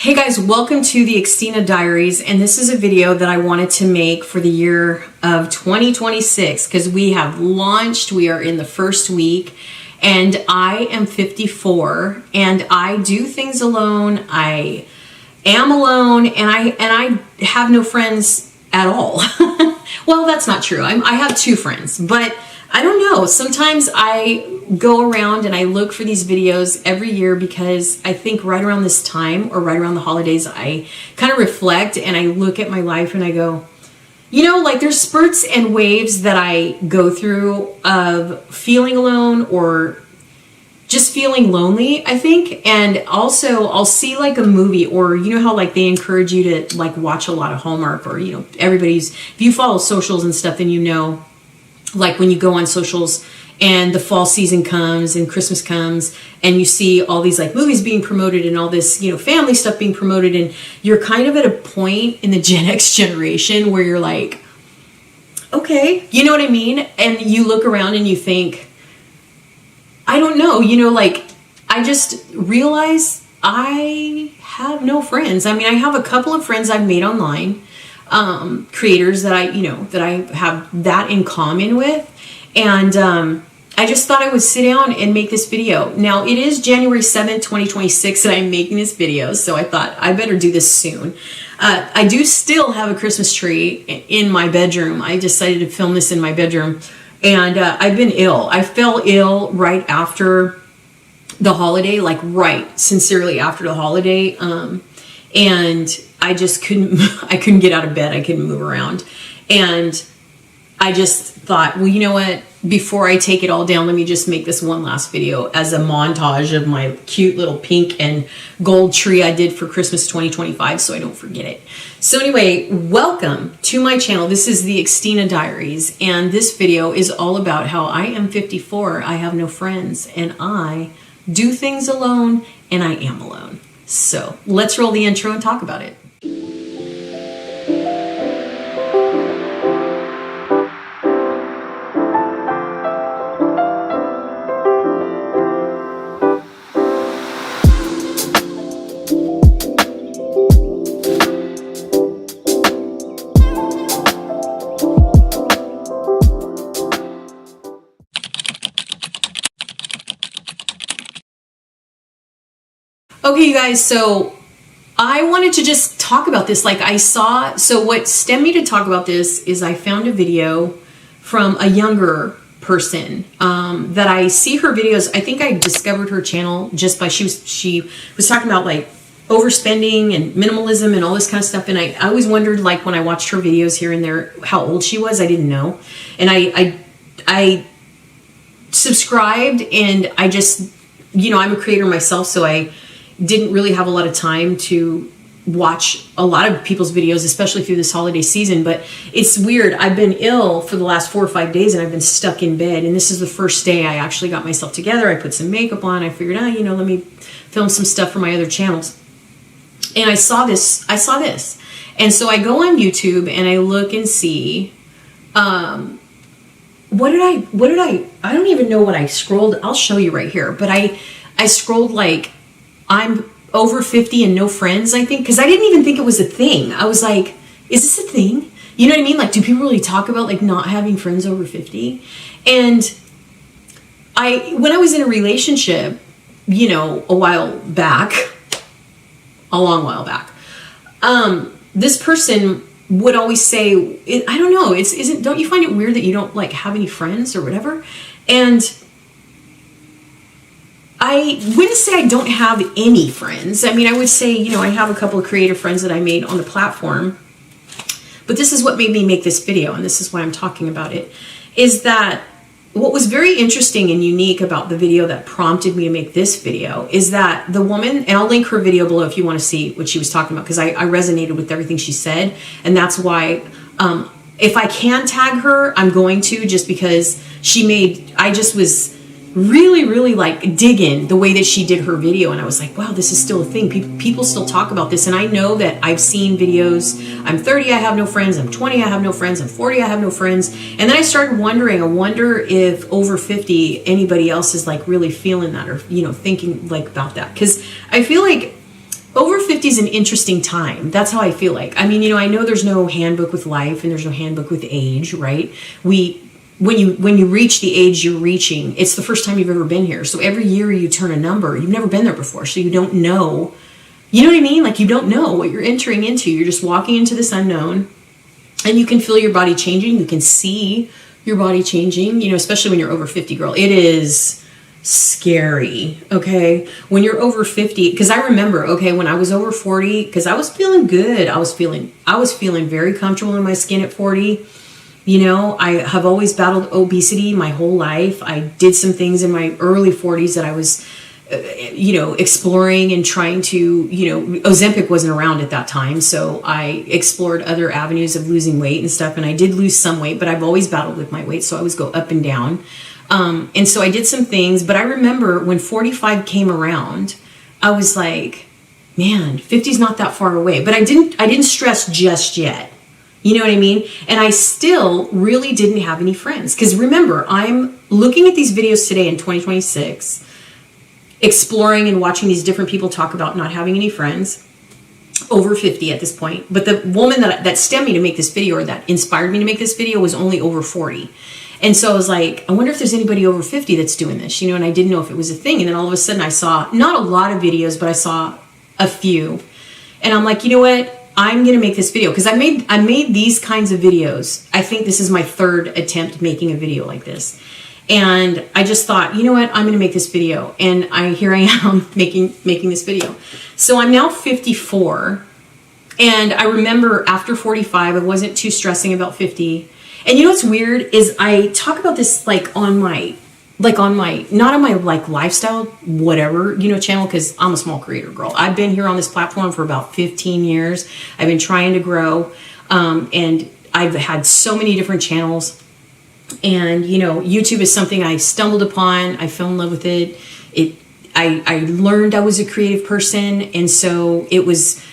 Hey guys, welcome to the Diaries, and this is a video that I wanted to make for the year of 2026 because we have launched. We are in the first week, and I am 54, and I do things alone. I am alone, and I have no friends at all. Well, that's not true. I have two friends, but I don't know. Sometimes I go around and I look for these videos every year because I think right around this time or right around the holidays, I kind of reflect and I look at my life and I go, you know, like there's spurts and waves that I go through of feeling alone or just feeling lonely, I think. And also I'll see like a movie, or you know how like they encourage you to like watch a lot of Hallmark, or you know, if you follow socials and stuff, then you know, like when you go on socials and the fall season comes and Christmas comes and you see all these like movies being promoted and all this, you know, family stuff being promoted, and you're kind of at a point in the Gen X generation where you're like, okay, you know what I mean? And you look around and you think, I don't know, you know, like I just realize I have no friends. I mean, I have a couple of friends I've made online, creators that I have that in common with. And I just thought I would sit down and make this video. Now, it is January 7th, 2026 that I'm making this video, so I thought I better do this soon. I do still have a Christmas tree in my bedroom. I decided to film this in my bedroom. And I've been ill. I fell ill right after the holiday, like right sincerely after the holiday. And I just couldn't get out of bed. I couldn't move around. And I just thought, well, you know what? Before I take it all down, let me just make this one last video as a montage of my cute little pink and gold tree I did for Christmas 2025 so I don't forget it. So anyway, welcome to my channel. This is the Diaries, and this video is all about how I am 54, I have no friends, and I do things alone, and I am alone. So let's roll the intro and talk about it. Okay, you guys, so I wanted to just talk about this. Like so what stemmed me to talk about this is I found a video from a younger person that I see her videos. I think I discovered her channel just by, she was talking about like overspending and minimalism and all this kind of stuff. And I always wondered, like when I watched her videos here and there, how old she was. I didn't know. And I subscribed, and I just, you know, I'm a creator myself, so I didn't really have a lot of time to watch a lot of people's videos, especially through this holiday season. But it's weird. I've been ill for the last 4 or 5 days, and I've been stuck in bed. And this is the first day I actually got myself together. I put some makeup on. I figured, you know, let me film some stuff for my other channels. And I saw this. And so I go on YouTube and I look and see, what did I don't even know what I scrolled. I'll show you right here. But I scrolled like, I'm over 50 and no friends, I think, because I didn't even think it was a thing. I was like, is this a thing? You know what I mean? Like, do people really talk about like not having friends over 50? And when I was in a relationship, you know, a long while back, this person would always say, I don't know, don't you find it weird that you don't like have any friends or whatever? And I wouldn't say I don't have any friends. I mean, I would say, you know, I have a couple of creative friends that I made on the platform. But this is what made me make this video, and this is why I'm talking about it, is that what was very interesting and unique about the video that prompted me to make this video is that the woman, and I'll link her video below if you want to see what she was talking about, because I resonated with everything she said. And that's why, if I can tag her, I'm going to, just because I just was really like digging the way that she did her video, and I was like, wow, this is still a thing. People still talk about this. And I know that I've seen videos, I'm 30, I have no friends, I'm 20, I have no friends, I'm 40, I have no friends. And then I started wondering, I wonder if over 50 anybody else is like really feeling that, or you know, thinking like about that. Because I feel like over 50 is an interesting time. That's how I feel like. I mean, I know there's no handbook with life and there's no handbook with age, right? When you reach the age you're reaching, it's the first time you've ever been here. So every year you turn a number. You've never been there before, so you don't know. You know what I mean? Like, you don't know what you're entering into. You're just walking into this unknown, and you can feel your body changing. You can see your body changing, especially when you're over 50, girl. It is scary, okay? When you're over 50, because I remember, okay, when I was over 40, because I was feeling good. I was feeling very comfortable in my skin at 40. I have always battled obesity my whole life. I did some things in my early 40s that I was, exploring and trying to, Ozempic wasn't around at that time. So I explored other avenues of losing weight and stuff. And I did lose some weight, but I've always battled with my weight. So I always go up and down. And so I did some things, but I remember when 45 came around, I was like, man, 50 is not that far away, but I didn't stress just yet. You know what I mean? And I still really didn't have any friends. Because remember, I'm looking at these videos today in 2026, exploring and watching these different people talk about not having any friends, over 50 at this point. But the woman that stemmed me to make this video, or that inspired me to make this video, was only over 40. And so I was like, I wonder if there's anybody over 50 that's doing this, and I didn't know if it was a thing. And then all of a sudden I saw, not a lot of videos, but I saw a few. And I'm like, you know what? I'm going to make this video, because I made these kinds of videos. I think this is my third attempt making a video like this. And I just thought, you know what? I'm going to make this video. And here I am making this video. So I'm now 54. And I remember after 45, I wasn't too stressing about 50. And what's weird is I talk about this not on my lifestyle, whatever, channel, because I'm a small creator, girl. I've been here on this platform for about 15 years. I've been trying to grow. And I've had so many different channels. And, YouTube is something I stumbled upon. I fell in love with it. I learned I was a creative person. And so it was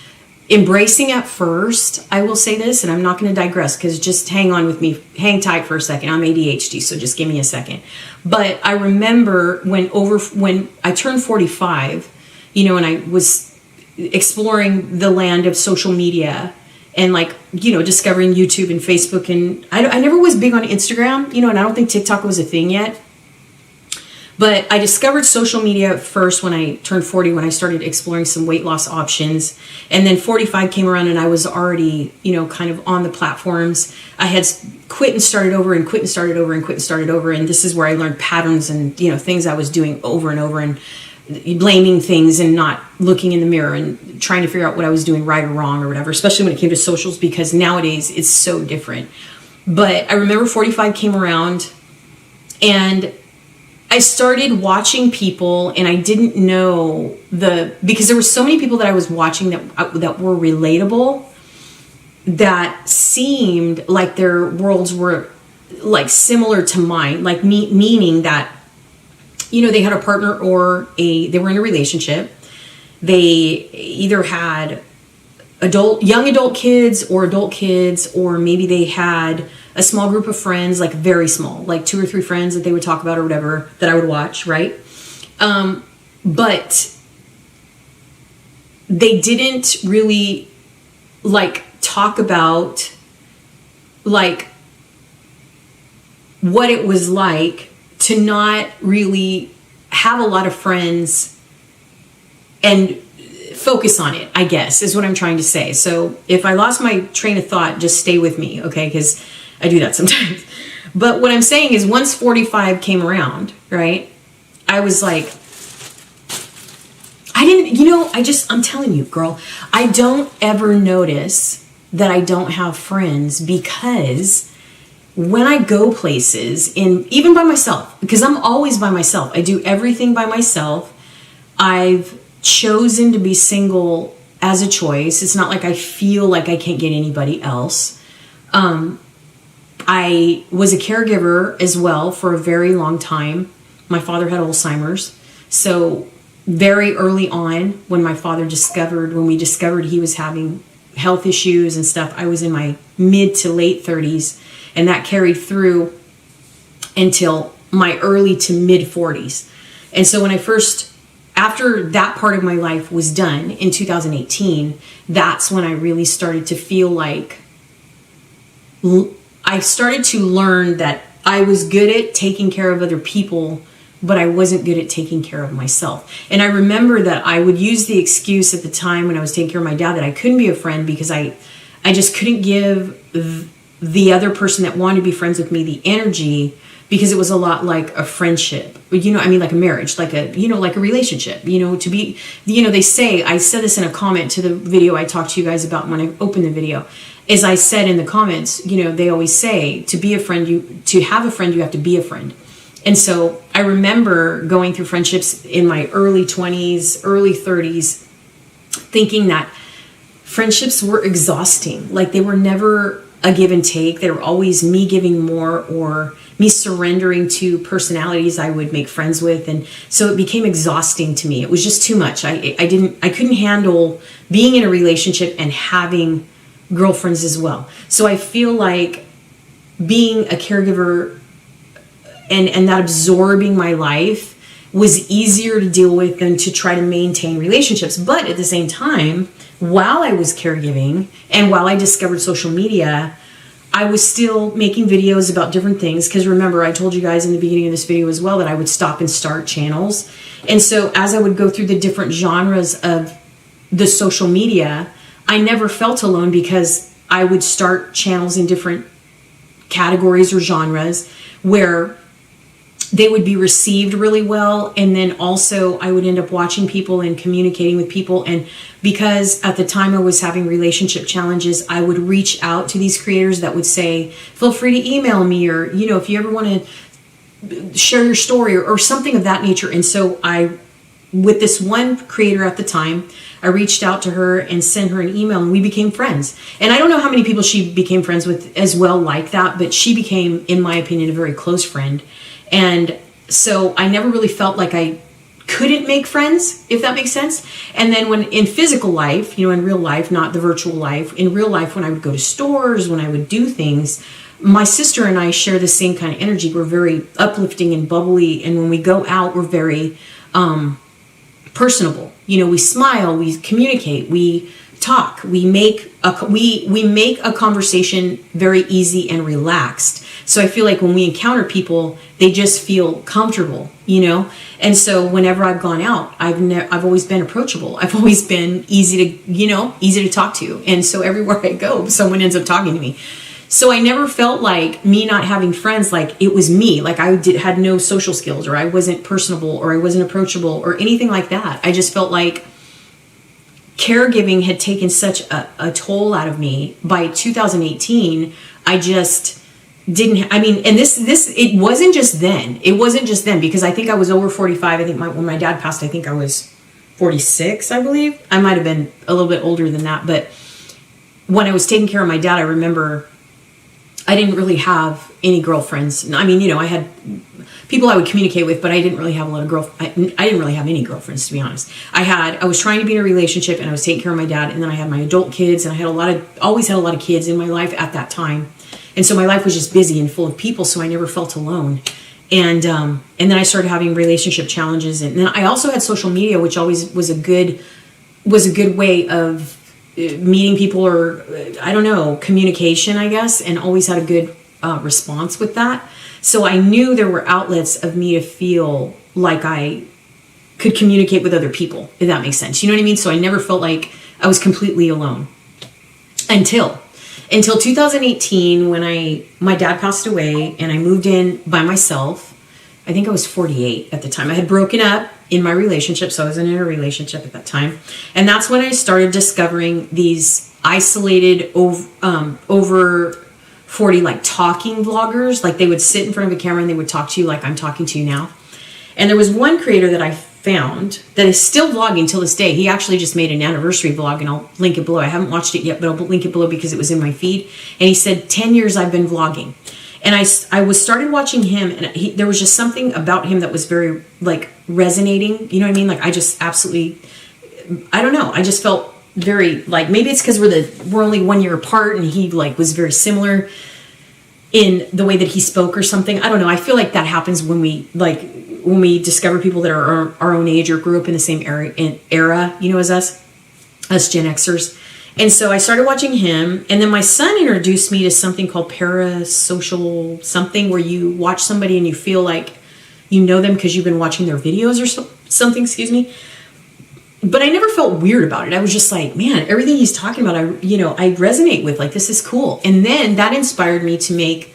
embracing at first. I will say this, and I'm not going to digress, because just hang on with me. Hang tight for a second. I'm ADHD, so just give me a second. But I remember when I turned 45, and I was exploring the land of social media and discovering YouTube and Facebook. And I never was big on Instagram, and I don't think TikTok was a thing yet. But I discovered social media first when I turned 40, when I started exploring some weight loss options. And then 45 came around and I was already, kind of on the platforms. I had quit and started over and quit and started over and quit and started over. And this is where I learned patterns and, things I was doing over and over, and blaming things and not looking in the mirror and trying to figure out what I was doing right or wrong or whatever, especially when it came to socials, because nowadays it's so different. But I remember 45 came around and I started watching people, and I didn't know because there were so many people that I was watching that were relatable, that seemed like their worlds were similar to mine, meaning that, they had a partner or they were in a relationship. They either had young adult kids or adult kids, or maybe they had a small group of friends, very small, 2 or 3 friends that they would talk about or whatever, that I would watch, right? But they didn't really talk about what it was like to not really have a lot of friends and focus on it, I guess, is what I'm trying to say. So if I lost my train of thought, just stay with me, okay? Because I do that sometimes. But what I'm saying is, once 45 came around, right, I was like, I'm telling you, girl, I don't ever notice that I don't have friends, because when I go places, and even by myself, because I'm always by myself, I do everything by myself. I've chosen to be single as a choice. It's not like I feel like I can't get anybody else. I was a caregiver as well for a very long time. My father had Alzheimer's. So very early on, when we discovered he was having health issues and stuff, I was in my mid to late 30s, and that carried through until my early to mid 40s. And so when I first after that part of my life was done in 2018, that's when I really started to feel like I started to learn that I was good at taking care of other people, but I wasn't good at taking care of myself. And I remember that I would use the excuse at the time when I was taking care of my dad that I couldn't be a friend because I just couldn't give the other person that wanted to be friends with me the energy, because it was a lot like a friendship, like a marriage, like a relationship, to be, they say, I said this in a comment to the video I talked to you guys about when I opened the video, as I said in the comments, they always say to be a friend, to have a friend, you have to be a friend. And so I remember going through friendships in my early 20s, early 30s, thinking that friendships were exhausting. Like they were never a give and take. They were always me giving more or me surrendering to personalities I would make friends with. And so it became exhausting to me. It was just too much. I couldn't handle being in a relationship and having girlfriends as well. So I feel like being a caregiver and that absorbing my life was easier to deal with than to try to maintain relationships. But at the same time, while I was caregiving and while I discovered social media, I was still making videos about different things. Because remember, I told you guys in the beginning of this video as well that I would stop and start channels. And so as I would go through the different genres of the social media, I never felt alone because I would start channels in different categories or genres where they would be received really well. And then also I would end up watching people and communicating with people. And because at the time I was having relationship challenges, I would reach out to these creators that would say, feel free to email me, or, if you ever want to share your story or something of that nature. And so with this one creator at the time, I reached out to her and sent her an email and we became friends. And I don't know how many people she became friends with as well like that, but she became, in my opinion, a very close friend. And so I never really felt like I couldn't make friends, if that makes sense. And then when in physical life, in real life, not the virtual life, in real life, when I would go to stores, when I would do things, my sister and I share the same kind of energy. We're very uplifting and bubbly. And when we go out, we're very personable. We smile, we communicate, we talk, we make a conversation very easy and relaxed. So I feel like when we encounter people, they just feel comfortable, And so whenever I've gone out, I've always been approachable. I've always been easy to talk to. And so everywhere I go, someone ends up talking to me. So I never felt like me not having friends, like it was me, like I had no social skills, or I wasn't personable, or I wasn't approachable, or anything like that. I just felt like caregiving had taken such a toll out of me. By 2018, I just didn't, and it wasn't just then. It wasn't just then, because I think I was over 45. I think when my dad passed, I think I was 46, I believe. I might have been a little bit older than that. But when I was taking care of my dad, I remember I didn't really have any girlfriends. I had people I would communicate with, but I didn't really have a lot of I didn't really have any girlfriends, to be honest. I was trying to be in a relationship, and I was taking care of my dad, and then I had my adult kids, and I had always had a lot of kids in my life at that time. And so my life was just busy and full of people, so I never felt alone. And then I started having relationship challenges, and then I also had social media, which always was a good way of meeting people, or I don't know, communication, I guess, and always had a good response with that. So I knew there were outlets of me to feel like I could communicate with other people, if that makes sense. You know what I mean? So I never felt like I was completely alone until 2018, when my dad passed away and I moved in by myself. I think I was 48 at the time. I had broken up in my relationship, so I wasn't in a relationship at that time. And that's when I started discovering these isolated over 40 like talking vloggers. Like they would sit in front of a camera and they would talk to you like I'm talking to you now. And there was one creator that I found that is still vlogging till this day. He actually just made an anniversary vlog, and I'll link it below. I haven't watched it yet, but I'll link it below because it was in my feed. And he said 10 years I've been vlogging. And I started watching him, and there was just something about him that was very like resonating. You know what I mean? Like I just absolutely, I don't know. I just felt very like, maybe it's because we're only 1 year apart, and he like was very similar in the way that he spoke or something. I don't know. I feel like that happens when we like when we discover people that are our own age or grew up in the same era, you know, as us Gen Xers. And so I started watching him, and then my son introduced me to something called parasocial something, where you watch somebody and you feel like you know them because you've been watching their videos or something, excuse me. But I never felt weird about it. I was just like, man, everything he's talking about, I resonate with, like, this is cool. And then that inspired me to make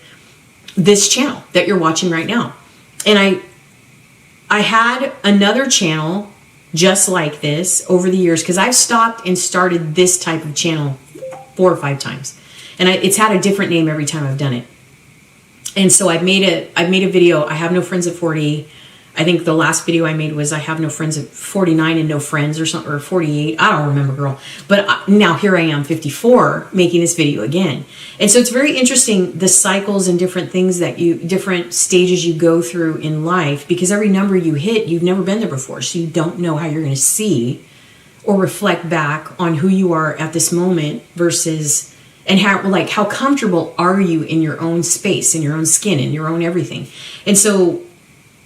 this channel that you're watching right now. And I had another channel just like this over the years, because I've stopped and started this type of channel 4 or 5 times, and it's had a different name every time I've done it. And so I've made a video. I have no friends at 40. I think the last video I made was I have no friends at 49 and no friends or something, or 48. I don't remember, girl. But now here I am, 54, making this video again. And so it's very interesting, the cycles and different things different stages you go through in life, because every number you hit, you've never been there before. So you don't know how you're going to see or reflect back on who you are at this moment versus, and how comfortable are you in your own space, in your own skin, in your own everything. And so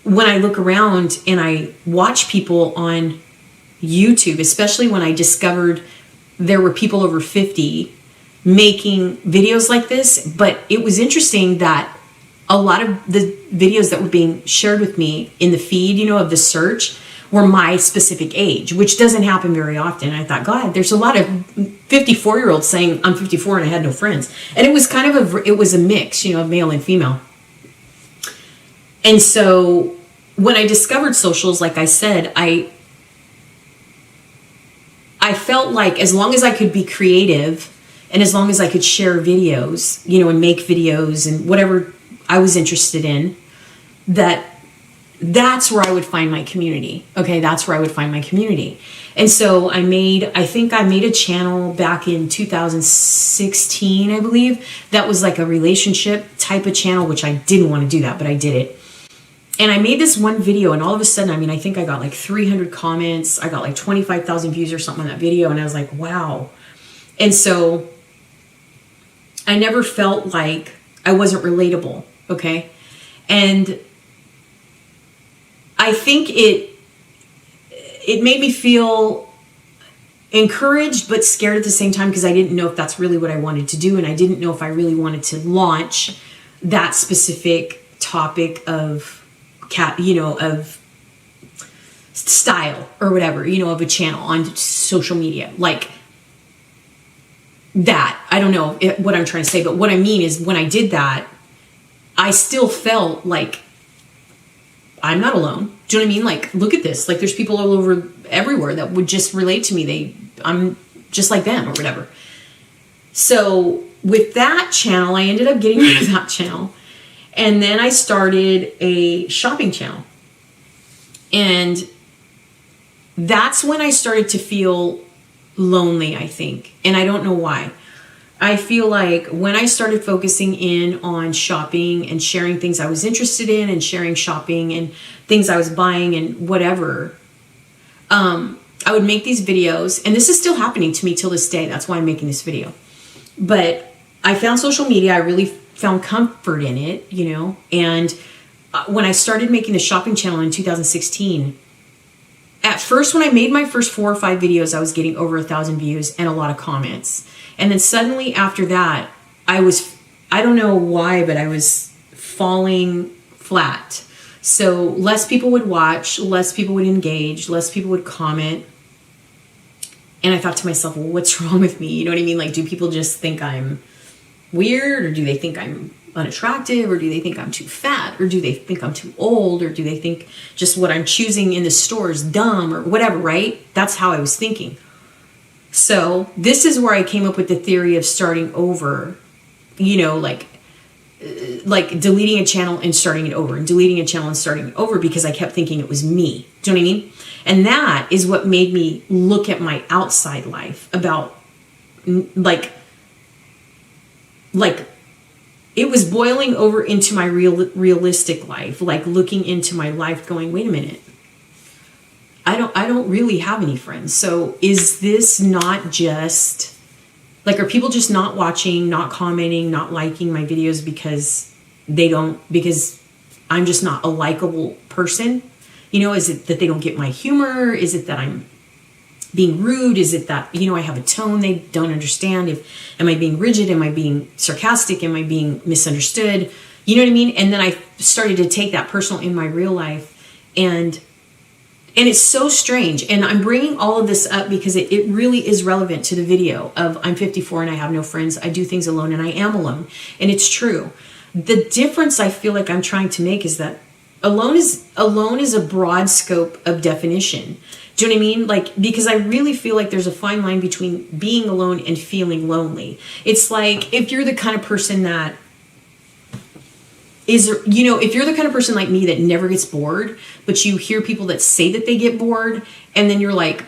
when I look around and I watch people on YouTube, especially when I discovered there were people over 50 making videos like this, but it was interesting that a lot of the videos that were being shared with me in the feed, you know, of the search, were my specific age, which doesn't happen very often. I thought, God, there's a lot of 54-year-olds saying I'm 54 and I had no friends. And it was kind of it was a mix, you know, of male and female. And so when I discovered socials, like I said, I felt like as long as I could be creative and as long as I could share videos, you know, and make videos and whatever I was interested in, that's where I would find my community. Okay, that's where I would find my community. And so I think I made a channel back in 2016, I believe, that was like a relationship type of channel, which I didn't want to do that, but I did it. And I made this one video, and all of a sudden, I mean, I think I got like 300 comments. I got like 25,000 views or something on that video. And I was like, wow. And so I never felt like I wasn't relatable. Okay. And I think it made me feel encouraged, but scared at the same time, because I didn't know if that's really what I wanted to do. And I didn't know if I really wanted to launch that specific topic of of style or whatever, you know, of a channel on social media like that. I don't know what I'm trying to say, but what I mean is when I did that, I still felt like I'm not alone. Do you know what I mean? Like, look at this. Like, there's people all over everywhere that would just relate to me. I'm just like them or whatever. So with that channel, I ended up getting rid of that channel. And then I started a shopping channel. And that's when I started to feel lonely, I think. And I don't know why. I feel like when I started focusing in on shopping and sharing things I was interested in and sharing shopping and things I was buying and whatever, I would make these videos. And this is still happening to me till this day. That's why I'm making this video. But I found social media. I really found comfort in it, you know. And when I started making the shopping channel in 2016, at first when I made my first 4 or 5 videos, I was getting over 1,000 views and a lot of comments. And then suddenly after that, I don't know why, but I was falling flat. So less people would watch, less people would engage, less people would comment. And I thought to myself, well, what's wrong with me? You know what I mean? Like, do people just think I'm weird, or do they think I'm unattractive, or do they think I'm too fat, or do they think I'm too old, or do they think just what I'm choosing in the store is dumb, or whatever, right? That's how I was thinking. So this is where I came up with the theory of starting over, you know, like deleting a channel and starting it over, and deleting a channel and starting it over, because I kept thinking it was me. Do you know what I mean? And that is what made me look at my outside life about like it was boiling over into my realistic life, like looking into my life going, wait a minute, I don't really have any friends. So is this not just like, are people just not watching, not commenting, not liking my videos because I'm just not a likable person? You know, is it that they don't get my humor? Is it that I'm being rude? Is it that, you know, I have a tone they don't understand? Am I being rigid? Am I being sarcastic? Am I being misunderstood? You know what I mean? And then I started to take that personal in my real life, and it's so strange. And I'm bringing all of this up because it really is relevant to the video of I'm 54 and I have no friends. I do things alone and I am alone. And it's true. The difference I feel like I'm trying to make is that alone is a broad scope of definition. Do you know what I mean? Like, because I really feel like there's a fine line between being alone and feeling lonely. It's like, if you're the kind of person that is, you know, if you're the kind of person like me that never gets bored, but you hear people that say that they get bored, and then you're like,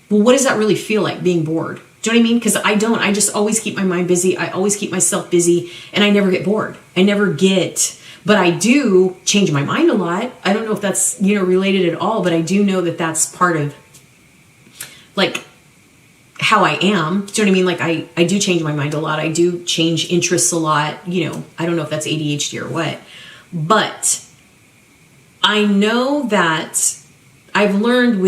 well, what does that really feel like, being bored? Do you know what I mean? Because I don't. I just always keep my mind busy. I always keep myself busy, and I never get bored. But I do change my mind a lot. I don't know if that's, you know, related at all, but I do know that that's part of, like, how I am. Do you know what I mean? Like, I do change my mind a lot. I do change interests a lot. You know, I don't know if that's ADHD or what, but I know that I've learned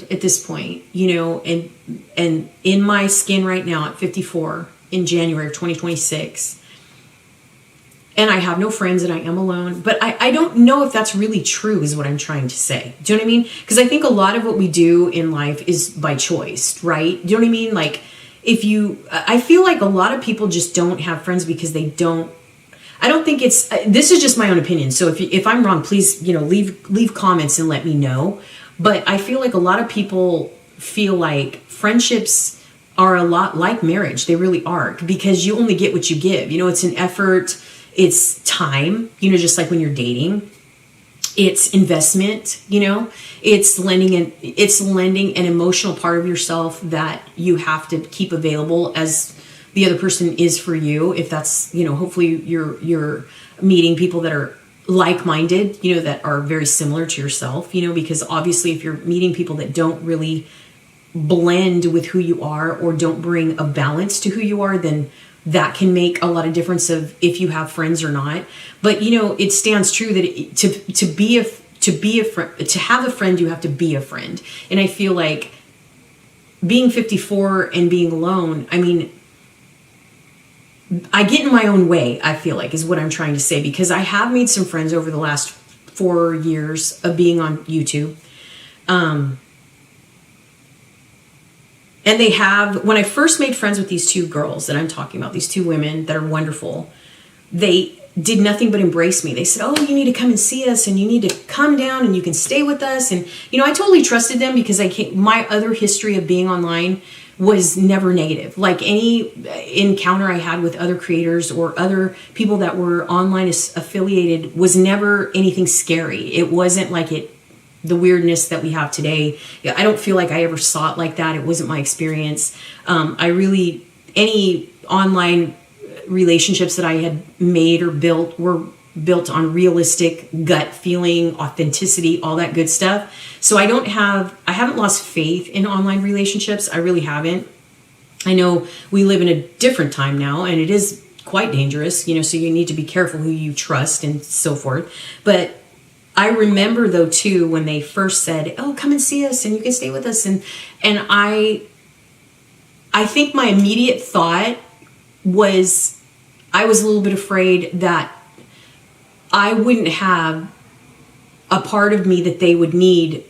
at this point, you know, and in my skin right now at 54 in January of 2026, and I have no friends and I am alone, but I don't know if that's really true is what I'm trying to say. Do you know what I mean? Because I think a lot of what we do in life is by choice, right? Do you know what I mean? Like, I feel like a lot of people just don't have friends because they don't, I don't think it's, this is just my own opinion. So if I'm wrong, please, you know, leave comments and let me know. But I feel like a lot of people feel like friendships are a lot like marriage. They really are, because you only get what you give. You know, it's an effort. It's time, you know, just like when you're dating. It's investment, you know. It's lending an emotional part of yourself that you have to keep available as the other person is for you. If that's, you know, hopefully you're meeting people that are like-minded, you know, that are very similar to yourself, you know, because obviously if you're meeting people that don't really blend with who you are or don't bring a balance to who you are, then that can make a lot of difference of if you have friends or not. But, you know, it stands true that to have a friend, you have to be a friend. And I feel like being 54 and being alone, I mean, I get in my own way, I feel like, is what I'm trying to say, because I have made some friends over the last 4 years of being on YouTube. And they have, when I first made friends with these two girls that I'm talking about, these two women that are wonderful, they did nothing but embrace me. They said, oh, you need to come and see us, and you need to come down and you can stay with us. And, you know, I totally trusted them because my other history of being online was never negative. Like, any encounter I had with other creators or other people that were online affiliated was never anything scary. It wasn't like the weirdness that we have today. I don't feel like I ever saw it like that. It wasn't my experience. Any online relationships that I had made or built were built on realistic gut feeling, authenticity, all that good stuff. So I haven't lost faith in online relationships. I really haven't. I know we live in a different time now, and it is quite dangerous, you know, so you need to be careful who you trust and so forth. But I remember, though, too, when they first said, oh, come and see us and you can stay with us. And I think my immediate thought was, I was a little bit afraid that I wouldn't have a part of me that they would need.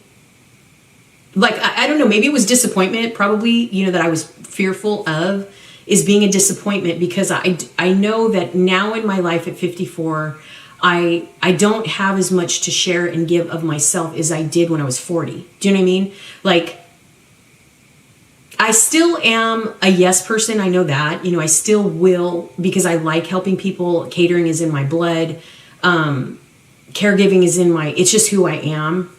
Like, I don't know, maybe it was disappointment, probably, you know, that I was fearful of, is being a disappointment, because I know that now in my life at 54, I don't have as much to share and give of myself as I did when I was 40. Do you know what I mean? Like, I still am a yes person. I know that, you know, I still will, because I like helping people. Catering is in my blood. Caregiving is it's just who I am.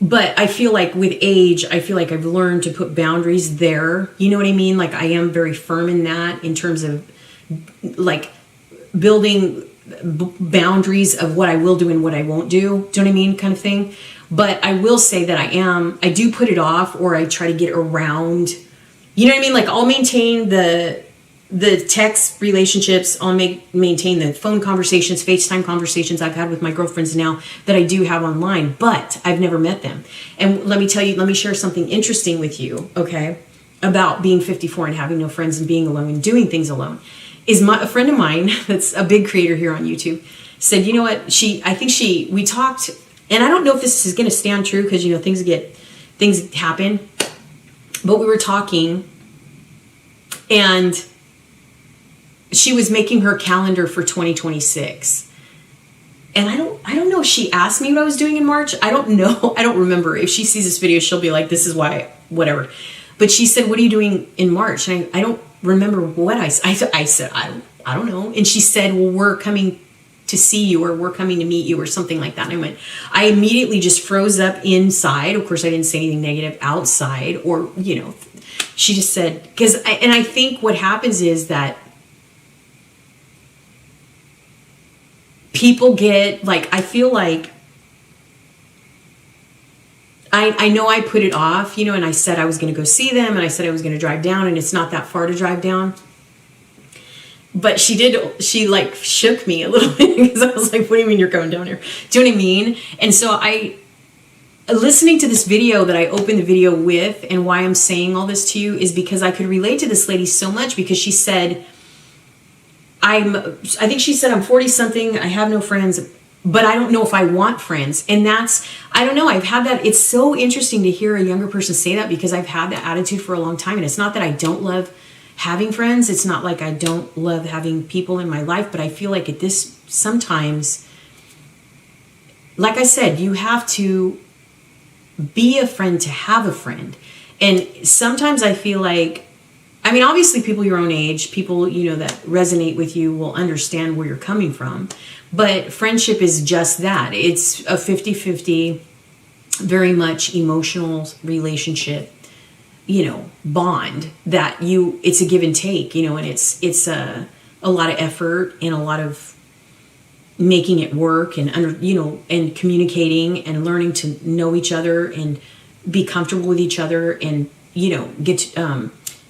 But I feel like with age, I feel like I've learned to put boundaries there. You know what I mean? Like, I am very firm in that, in terms of like building boundaries of what I will do and what I won't do. Do you know what I mean? Kind of thing. But I will say that I do put it off, or I try to get around, you know what I mean? Like, I'll maintain the the text relationships, I'll maintain the phone conversations, FaceTime conversations I've had with my girlfriends now that I do have online, but I've never met them. And let me share something interesting with you, okay, about being 54 and having no friends and being alone and doing things alone. A friend of mine that's a big creator here on YouTube said, you know what, we talked, and I don't know if this is going to stand true because, you know, things happen, but we were talking and she was making her calendar for 2026. And I don't know if she asked me what I was doing in March. I don't know. I don't remember. If she sees this video, she'll be like, this is why, whatever. But she said, what are you doing in March? And I don't remember what I said. I said, I don't know. And she said, well, we're coming to see you, or we're coming to meet you, or something like that. And I immediately just froze up inside. Of course, I didn't say anything negative outside, or, you know, she just said, and I think what happens is that people get, like, I feel like, I know I put it off, you know, and I said I was going to go see them, and I said I was going to drive down, and it's not that far to drive down. But she like shook me a little bit because I was like, what do you mean you're going down here? Do you know what I mean? And so listening to this video that I opened the video with, and why I'm saying all this to you is because I could relate to this lady so much, because she said, I think she said, I'm 40 something, I have no friends, but I don't know if I want friends. And I don't know, I've had that. It's so interesting to hear a younger person say that, because I've had that attitude for a long time. And it's not that I don't love having friends. It's not like I don't love having people in my life, but I feel like sometimes, like I said, you have to be a friend to have a friend. And sometimes I feel like, I mean, obviously people your own age, people, you know, that resonate with you will understand where you're coming from. But friendship is just that. It's a 50-50, very much emotional relationship, you know, bond that it's a give and take, you know, and it's a lot of effort and a lot of making it work, and and communicating and learning to know each other and be comfortable with each other, and, you know, get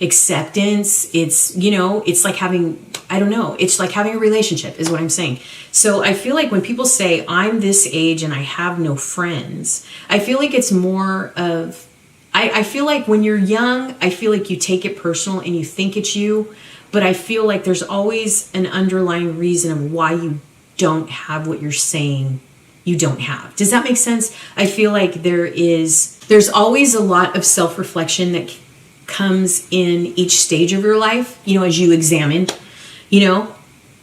acceptance. It's, you know, it's like having, I don't know, it's like having a relationship is what I'm saying. So I feel like when people say I'm this age and I have no friends, I feel like it's more of, I feel like when you're young, I feel like you take it personal and you think it's you, but I feel like there's always an underlying reason of why you don't have what you're saying you don't have. Does that make sense? I feel like there's always a lot of self-reflection that comes in each stage of your life, you know, as you examine, you know,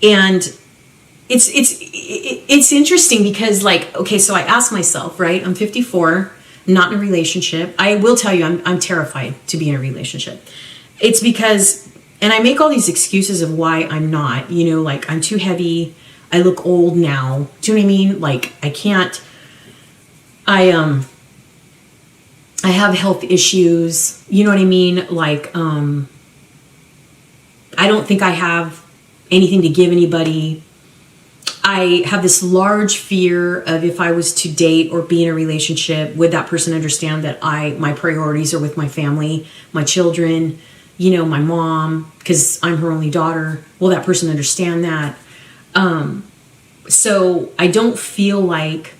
and it's interesting because, like, okay, so I asked myself, right, I'm 54, I'm not in a relationship. I will tell you, I'm terrified to be in a relationship. It's because, and I make all these excuses of why I'm not, you know, like, I'm too heavy, I look old now, do you know what I mean? Like, I can't, I have health issues, you know what I mean? Like, I don't think I have anything to give anybody. I have this large fear of, if I was to date or be in a relationship, would that person understand that my priorities are with my family, my children, you know, my mom, because I'm her only daughter. Will that person understand that? So I don't feel like,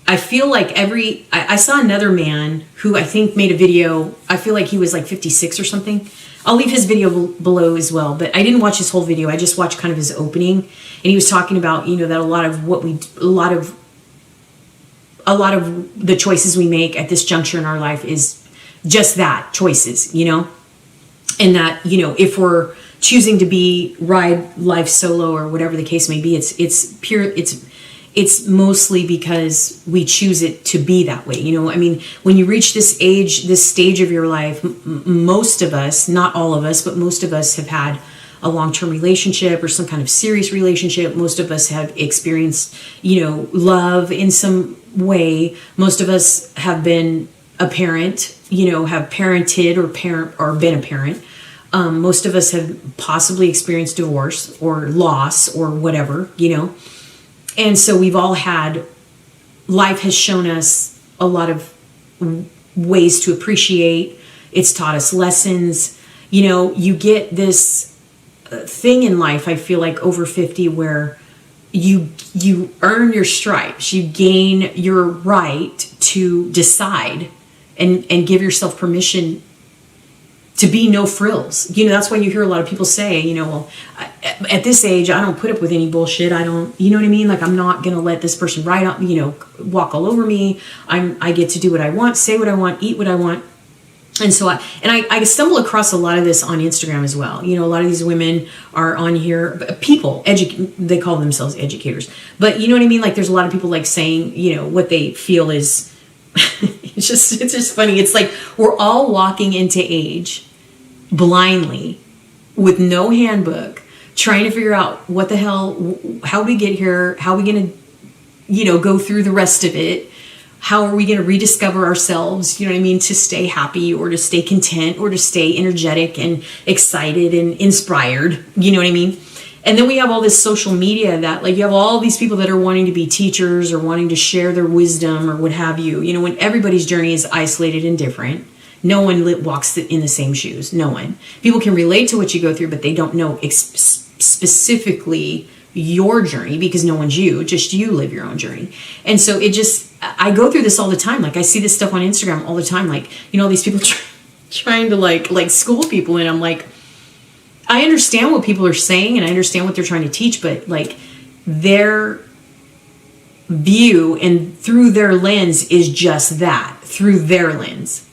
I saw another man who I think made a video. I feel like he was like 56 or something. I'll leave his video below as well, but I didn't watch his whole video. I just watched kind of his opening, and he was talking about, you know, that a lot of the choices we make at this juncture in our life is just that, choices, you know, and that, you know, if we're choosing to ride life solo or whatever the case may be, it's mostly because we choose it to be that way. You know, I mean, when you reach this stage of your life, most of us, not all of us, but most of us have had a long-term relationship or some kind of serious relationship. Most of us have experienced, you know, love in some way. Most of us have been a parent, you know, have parented or been a parent. Most of us have possibly experienced divorce or loss or whatever, you know. And so we've all life has shown us a lot of ways to appreciate. It's taught us lessons, you get this thing in life, I feel like over 50, where you earn your stripes, you gain your right to decide and give yourself permission to be no frills. That's why you hear a lot of people say, well, at this age, I don't put up with any bullshit. I don't, you know what I mean? Like, I'm not going to let this person walk all over me. I get to do what I want, say what I want, eat what I want. And so I stumble across a lot of this on Instagram as well. A lot of these women are on here, people, they call themselves educators. But you know what I mean? Like, there's a lot of people like saying, what they feel is, it's just funny. It's like we're all walking into age blindly with no handbook, trying to figure out what the hell, how we get here, how are we going to, go through the rest of it. How are we going to rediscover ourselves, to stay happy or to stay content or to stay energetic and excited and inspired, you know what I mean? And then we have all this social media that, like, you have all these people that are wanting to be teachers or wanting to share their wisdom or what have you, when everybody's journey is isolated and different. No one walks in the same shoes. No one. People can relate to what you go through, but they don't know specifically your journey because no one's you, just you live your own journey. And so I go through this all the time. Like, I see this stuff on Instagram all the time. Like, these people trying to like school people. And I'm like, I understand what people are saying and I understand what they're trying to teach, but like their view and through their lens is just that, through their lens,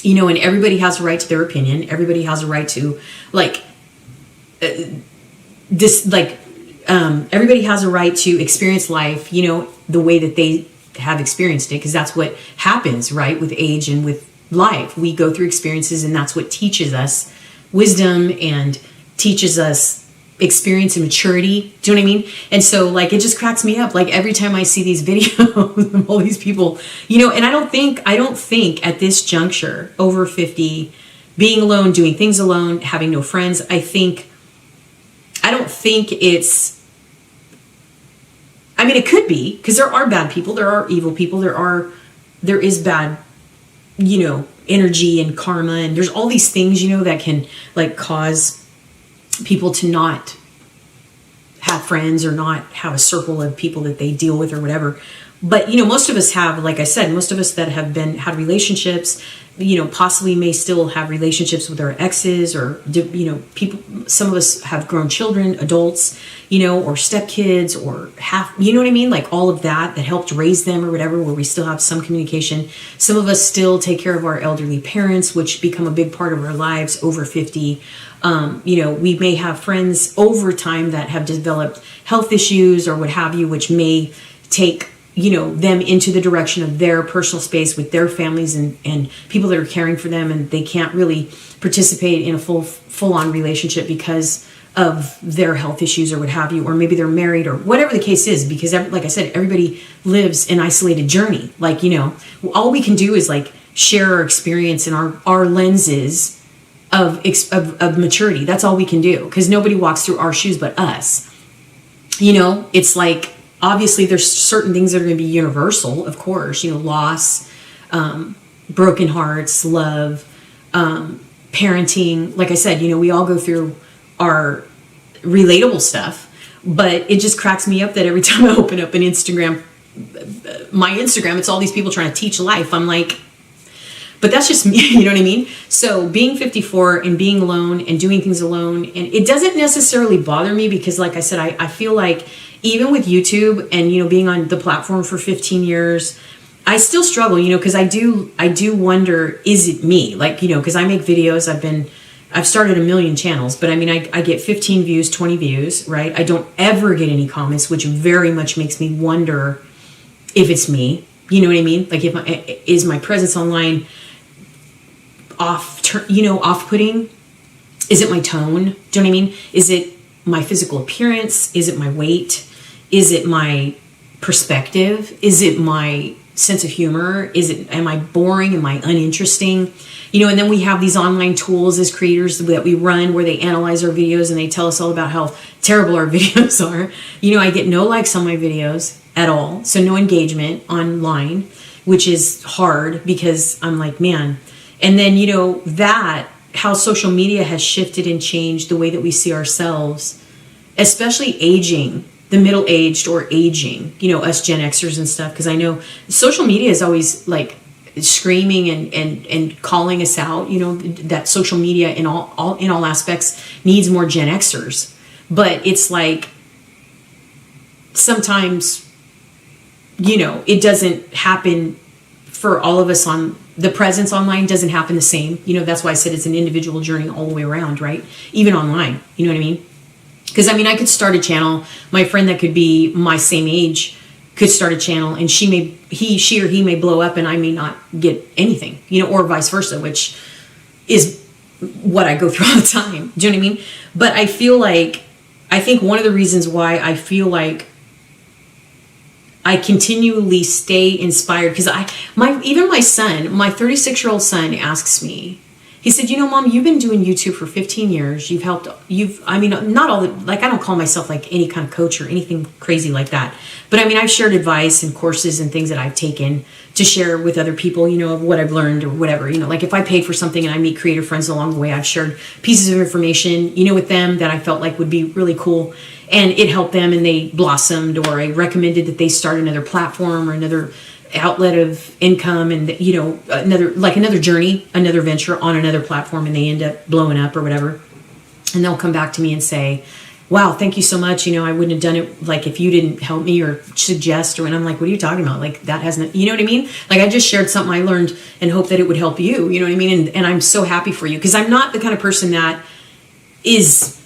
and everybody has a right to their opinion. Everybody has a right to everybody has a right to experience life, the way that they have experienced it, because that's what happens, right? With age and with life, we go through experiences, and that's what teaches us wisdom and teaches us experience and maturity. Do you know what I mean? And so, like, it just cracks me up. Like, every time I see these videos of all these people, and I don't think at this juncture, over 50, being alone, doing things alone, having no friends, I don't think it could be, because there are bad people, there are evil people, there is bad, energy and karma, and there's all these things, that can like cause people to not have friends or not have a circle of people that they deal with or whatever. But, most of us have, like I said, most of us that have had relationships, possibly may still have relationships with our exes or, people, some of us have grown children, adults, or stepkids or you know what I mean? Like all of that helped raise them or whatever, where we still have some communication. Some of us still take care of our elderly parents, which become a big part of our lives over 50. We may have friends over time that have developed health issues or what have you, which may take them into the direction of their personal space with their families and people that are caring for them, and they can't really participate in a full-on relationship because of their health issues or what have you, or maybe they're married or whatever the case is, because like I said, everybody lives an isolated journey. Like, all we can do is like share our experience and our lenses of maturity. That's all we can do, because nobody walks through our shoes but us. It's like, obviously, there's certain things that are going to be universal, of course, loss, broken hearts, love, parenting. Like I said, we all go through our relatable stuff, but it just cracks me up that every time I open up my Instagram, it's all these people trying to teach life. I'm like, but that's just me, you know what I mean? So being 54 and being alone and doing things alone, and it doesn't necessarily bother me because, like I said, I feel like even with YouTube and, being on the platform for 15 years, I still struggle, because I do wonder, is it me? Like, because I make videos, I've started a million channels, but I get 15 views, 20 views, right? I don't ever get any comments, which very much makes me wonder if it's me. You know what I mean? Like, is my presence online off-putting? Is it my tone? Do you know what I mean? Is it my physical appearance? Is it my weight? Is it my perspective? Is it my sense of humor? Am I boring? Am I uninteresting? And then we have these online tools as creators that we run where they analyze our videos and they tell us all about how terrible our videos are. I get no likes on my videos at all. So no engagement online, which is hard because I'm like, man. And then, that how social media has shifted and changed the way that we see ourselves, especially aging, the middle-aged or aging, us Gen Xers and stuff. Because I know social media is always like screaming and calling us out, that social media in all aspects needs more Gen Xers. But it's like sometimes, it doesn't happen for all of us. On the presence online doesn't happen the same. That's why I said it's an individual journey all the way around, right? Even online, you know what I mean? Because I could start a channel. My friend that could be my same age could start a channel, and she or he may blow up and I may not get anything, or vice versa, which is what I go through all the time. Do you know what I mean? But I think one of the reasons why I feel like I continually stay inspired, because even my son, my 36-year-old son asks me, he said, Mom, you've been doing YouTube for 15 years. Not all I don't call myself like any kind of coach or anything crazy like that. But I've shared advice and courses and things that I've taken to share with other people, of what I've learned or whatever. Like if I paid for something and I meet creator friends along the way, I've shared pieces of information, with them that I felt like would be really cool. And it helped them and they blossomed, or I recommended that they start another platform or another outlet of income, and another journey, another venture on another platform, and they end up blowing up or whatever. And they'll come back to me and say, wow, thank you so much. I wouldn't have done it like if you didn't help me or suggest, and I'm like, what are you talking about? Like that hasn't, you know what I mean? Like I just shared something I learned and hope that it would help you, you know what I mean? And I'm so happy for you, because I'm not the kind of person that is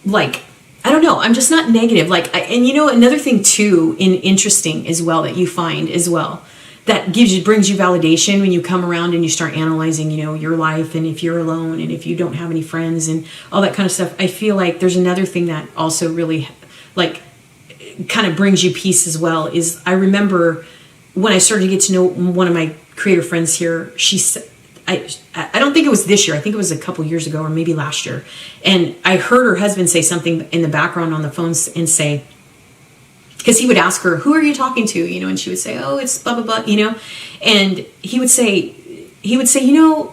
like, I don't know, I'm just not negative. Another thing too, interesting as well, that you find as well, that brings you validation when you come around and you start analyzing, your life, and if you're alone and if you don't have any friends and all that kind of stuff. I feel like there's another thing that also really kind of brings you peace as well. Is I remember when I started to get to know one of my creator friends here, she said, I don't think it was this year. I think it was a couple years ago or maybe last year. And I heard her husband say something in the background on the phone and say, because he would ask her, who are you talking to? And she would say, oh, it's blah, blah, blah, and he would say,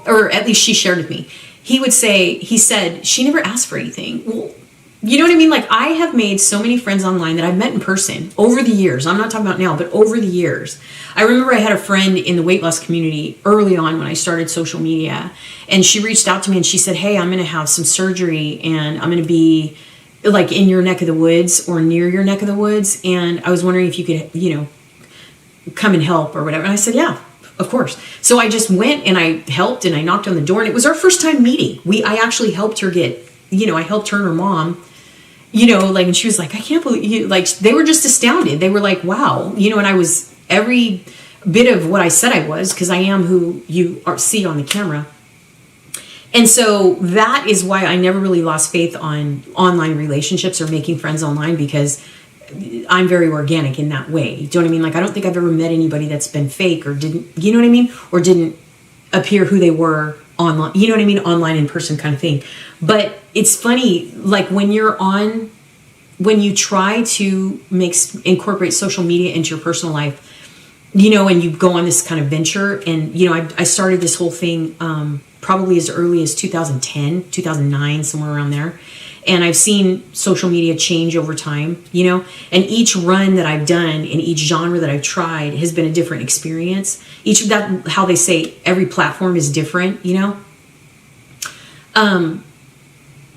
or at least she shared with me, he said, she never asked for anything. Well, you know what I mean? Like I have made so many friends online that I've met in person over the years. I'm not talking about now, but over the years. I remember I had a friend in the weight loss community early on when I started social media, and she reached out to me and she said, hey, I'm going to have some surgery and I'm going to be like in your neck of the woods or near your neck of the woods. And I was wondering if you could, come and help or whatever. And I said, yeah, of course. So I just went and I helped and I knocked on the door, and it was our first time meeting. I actually helped her I helped her and her mom, and she was like, I can't believe you, they were just astounded. They were like, wow, and I was every bit of what I said I was, because I am who you see on the camera. And so that is why I never really lost faith on online relationships or making friends online, because I'm very organic in that way. Do you know what I mean? Like, I don't think I've ever met anybody that's been fake or didn't, you know what I mean? Or didn't appear who they were online, you know what I mean? Online, in person kind of thing. But it's funny, like when you try to incorporate social media into your personal life, and you go on this kind of venture, and, I started this whole thing, probably as early as 2010, 2009, somewhere around there. And I've seen social media change over time, and each run that I've done in each genre that I've tried has been a different experience. How they say every platform is different,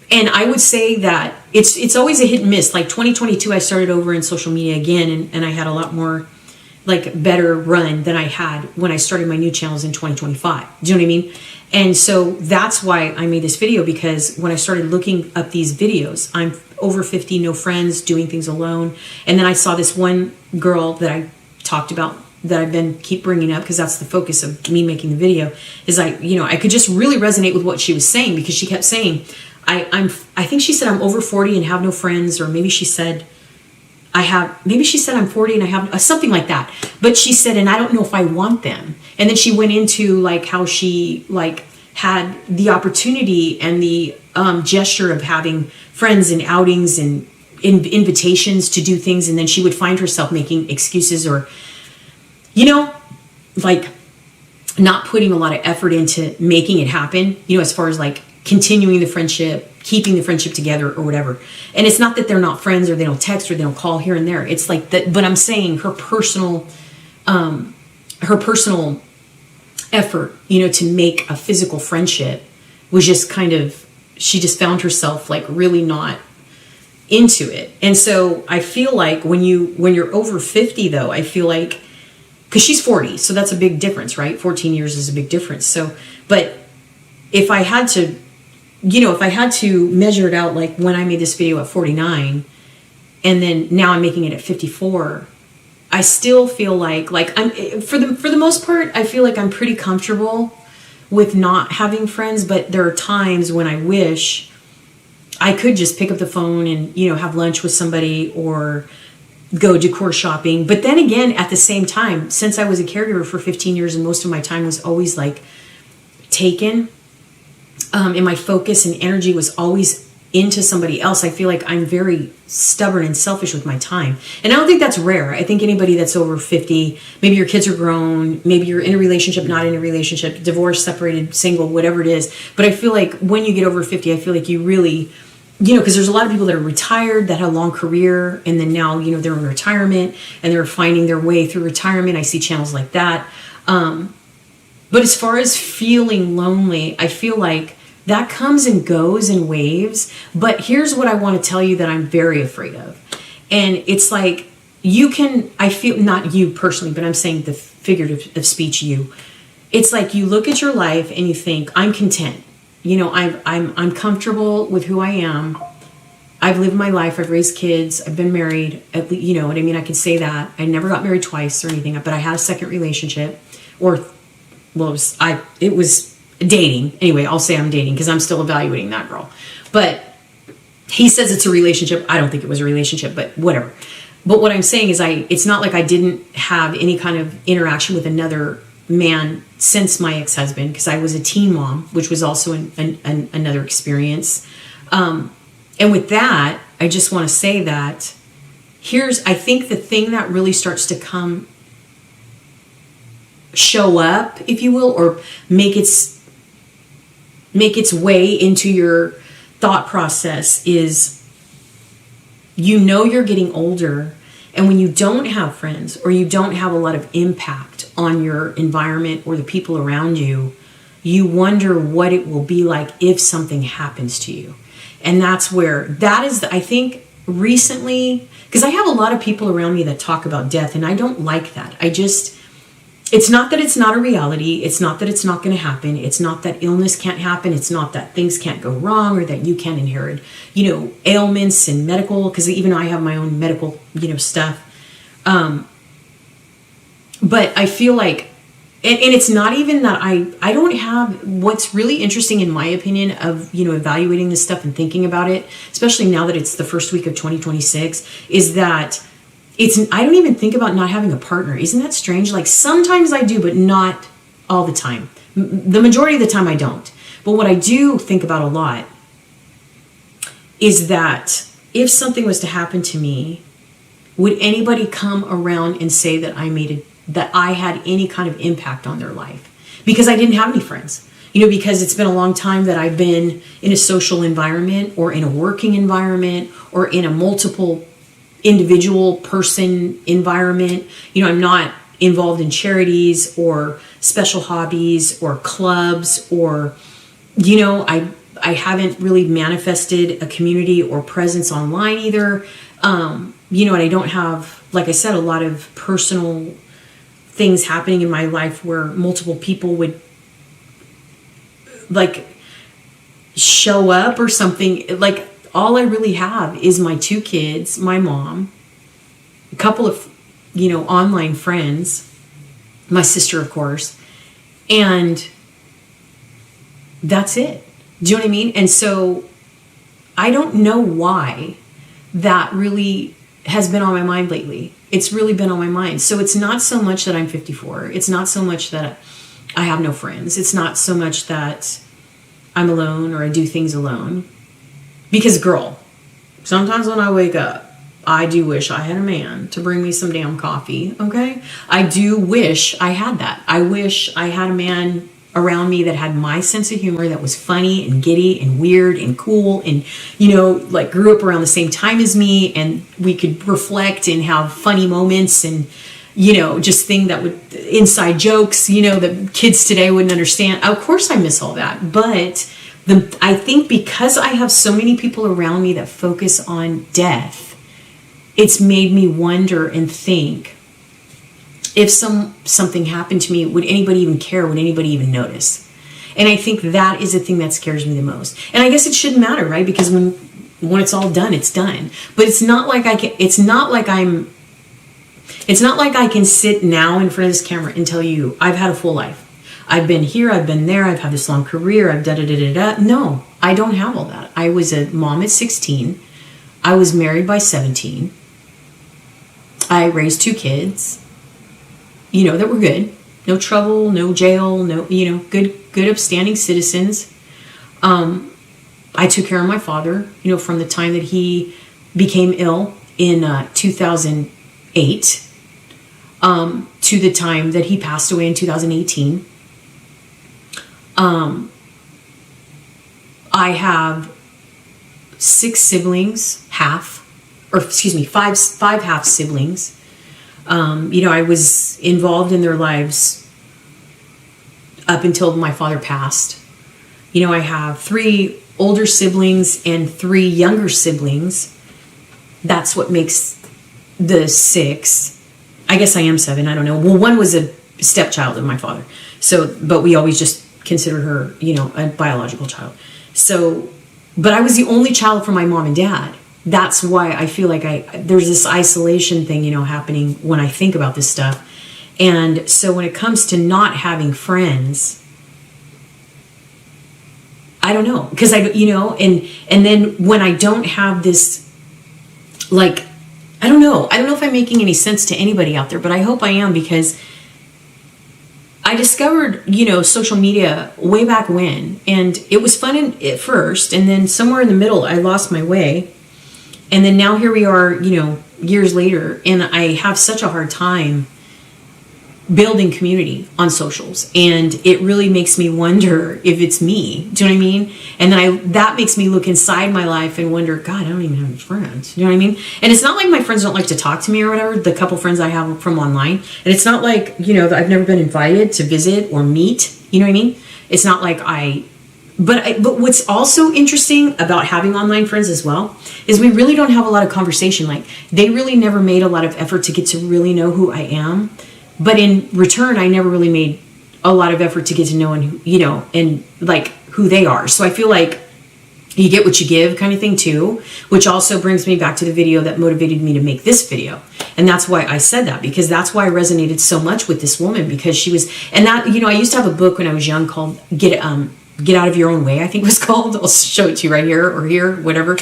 and I would say that it's always a hit and miss. Like 2022, I started over in social media again, and I had a lot more better run than I had when I started my new channels in 2025. Do you know what I mean? And so that's why I made this video, because when I started looking up these videos, I'm over 50, no friends, doing things alone. And then I saw this one girl that I talked about, that I've keep bringing up, because that's the focus of me making the video, is I could just really resonate with what she was saying, because she kept saying, I think she said I'm over 40 and have no friends, or maybe she said I'm 40 and I have something like that. But she said, and I don't know if I want them. And then she went into how she had the opportunity and the gesture of having friends and outings and invitations to do things. And then she would find herself making excuses, or, not putting a lot of effort into making it happen, as far as continuing the friendship, keeping the friendship together or whatever. And it's not that they're not friends or they don't text or they don't call here and there. It's like that, but I'm saying her personal effort, to make a physical friendship was just kind of, she just found herself like really not into it. And so I feel like when you're over 50 though, I feel like, because she's 40, so that's a big difference, right? 14 years is a big difference. So, but if I had to, measure it out, like when I made this video at 49 and then now I'm making it at 54, I still feel like I'm, for the most part, I feel like I'm pretty comfortable with not having friends, but there are times when I wish I could just pick up the phone and, have lunch with somebody or go decor shopping. But then again, at the same time, since I was a caregiver for 15 years and most of my time was always like taken, and my focus and energy was always into somebody else, I feel like I'm very stubborn and selfish with my time. And I don't think that's rare. I think anybody that's over 50, maybe your kids are grown, maybe you're in a relationship, not in a relationship, divorced, separated, single, whatever it is. But I feel like when you get over 50, I feel like you really, because there's a lot of people that are retired that had a long career and then now, they're in retirement and they're finding their way through retirement. I see channels like that. But as far as feeling lonely, I feel like that comes and goes in waves. But here's what I want to tell you that I'm very afraid of. And it's like, I feel, not you personally, but I'm saying the figurative of speech, you. It's like you look at your life and you think, I'm content. I'm comfortable with who I am. I've lived my life. I've raised kids. I've been married. At least, you know what I mean? I can say that. I never got married twice or anything, but I had a second relationship. It was dating. Anyway, I'll say I'm dating because I'm still evaluating that girl. But he says it's a relationship. I don't think it was a relationship, but whatever. But what I'm saying is it's not like I didn't have any kind of interaction with another man since my ex-husband, because I was a teen mom, which was also another experience. And with that, I just want to say that I think the thing that really starts to show up, if you will, or make its way into your thought process is, you're getting older, and when you don't have friends or you don't have a lot of impact on your environment or the people around you, you wonder what it will be like if something happens to you. And that is, I think, recently, because I have a lot of people around me that talk about death, and I don't like that. It's not that it's not a reality. It's not that it's not going to happen. It's not that illness can't happen. It's not that things can't go wrong or that you can't inherit, ailments and medical, because even I have my own medical, stuff. But I feel like, and it's not even that I don't have, what's really interesting in my opinion of, evaluating this stuff and thinking about it, especially now that it's the first week of 2026, is that I don't even think about not having a partner. Isn't that strange? Like sometimes I do, but not all the time. The majority of the time I don't. But what I do think about a lot is that if something was to happen to me, would anybody come around and say that that I had any kind of impact on their life? Because I didn't have any friends. Because it's been a long time that I've been in a social environment or in a working environment or in a multiple individual person environment. I'm not involved in charities or special hobbies or clubs or, I haven't really manifested a community or presence online either. And I don't have, like I said, a lot of personal things happening in my life where multiple people would like show up or something. Like, all I really have is my 2 kids, my mom, a couple of, online friends, my sister, of course, and that's it. Do you know what I mean? And so I don't know why that really has been on my mind lately. It's really been on my mind. So it's not so much that I'm 54. It's not so much that I have no friends. It's not so much that I'm alone or I do things alone. Because, girl, sometimes when I wake up, I do wish I had a man to bring me some damn coffee, okay? I do wish I had that. I wish I had a man around me that had my sense of humor, that was funny and giddy and weird and cool, and, you know, like grew up around the same time as me, and we could reflect and have funny moments, and, you know, just thing that would, inside jokes, you know, that kids today wouldn't understand. Of course I miss all that. But I think because I have so many people around me that focus on death, it's made me wonder and think, if something happened to me, would anybody even care? Would anybody even notice? And I think that is the thing that scares me the most. And I guess it shouldn't matter, right? Because when it's all done, it's done. But it's not like I can sit now in front of this camera and tell you I've had a full life. I've been here, I've been there, I've had this long career, I've da-da-da-da-da. No, I don't have all that. I was a mom at 16. I was married by 17. I raised 2 kids, you know, that were good. No trouble, no jail, no, you know, good upstanding citizens. I took care of my father, you know, from the time that he became ill in 2008 to the time that he passed away in 2018. I have 6 siblings, five half siblings. You know, I was involved in their lives up until my father passed. You know, I have 3 older siblings and 3 younger siblings. That's what makes the 6. I guess I am 7. I don't know. Well, one was a stepchild of my father. So, but we always just considered her, you know, a biological child. So, but I was the only child from my mom and dad. That's why I feel like there's this isolation thing, you know, happening when I think about this stuff. And so when it comes to not having friends, I don't know, because you know, and then when I don't have this, like, I don't know if I'm making any sense to anybody out there, but I hope I am, because I discovered, you know, social media way back when, and it was fun at first, and then somewhere in the middle, I lost my way. And then now here we are, you know, years later, and I have such a hard time building community on socials, and it really makes me wonder if it's me. Do you know what I mean? And then that makes me look inside my life and wonder, God, I don't even have any friends. Do you know what I mean? And it's not like my friends don't like to talk to me or whatever, the couple friends I have from online. And it's not like, you know, I've never been invited to visit or meet. You know what I mean? It's not like But what's also interesting about having online friends as well is we really don't have a lot of conversation. Like, they really never made a lot of effort to get to really know who I am. But in return, I never really made a lot of effort to get to know, and, you know, and like who they are. So I feel like you get what you give kind of thing too, which also brings me back to the video that motivated me to make this video. And that's why I said that, because that's why I resonated so much with this woman, because she was, and that, you know, I used to have a book when I was young called Get Out of Your Own Way, I think it was called. I'll show it to you right here or here, whatever.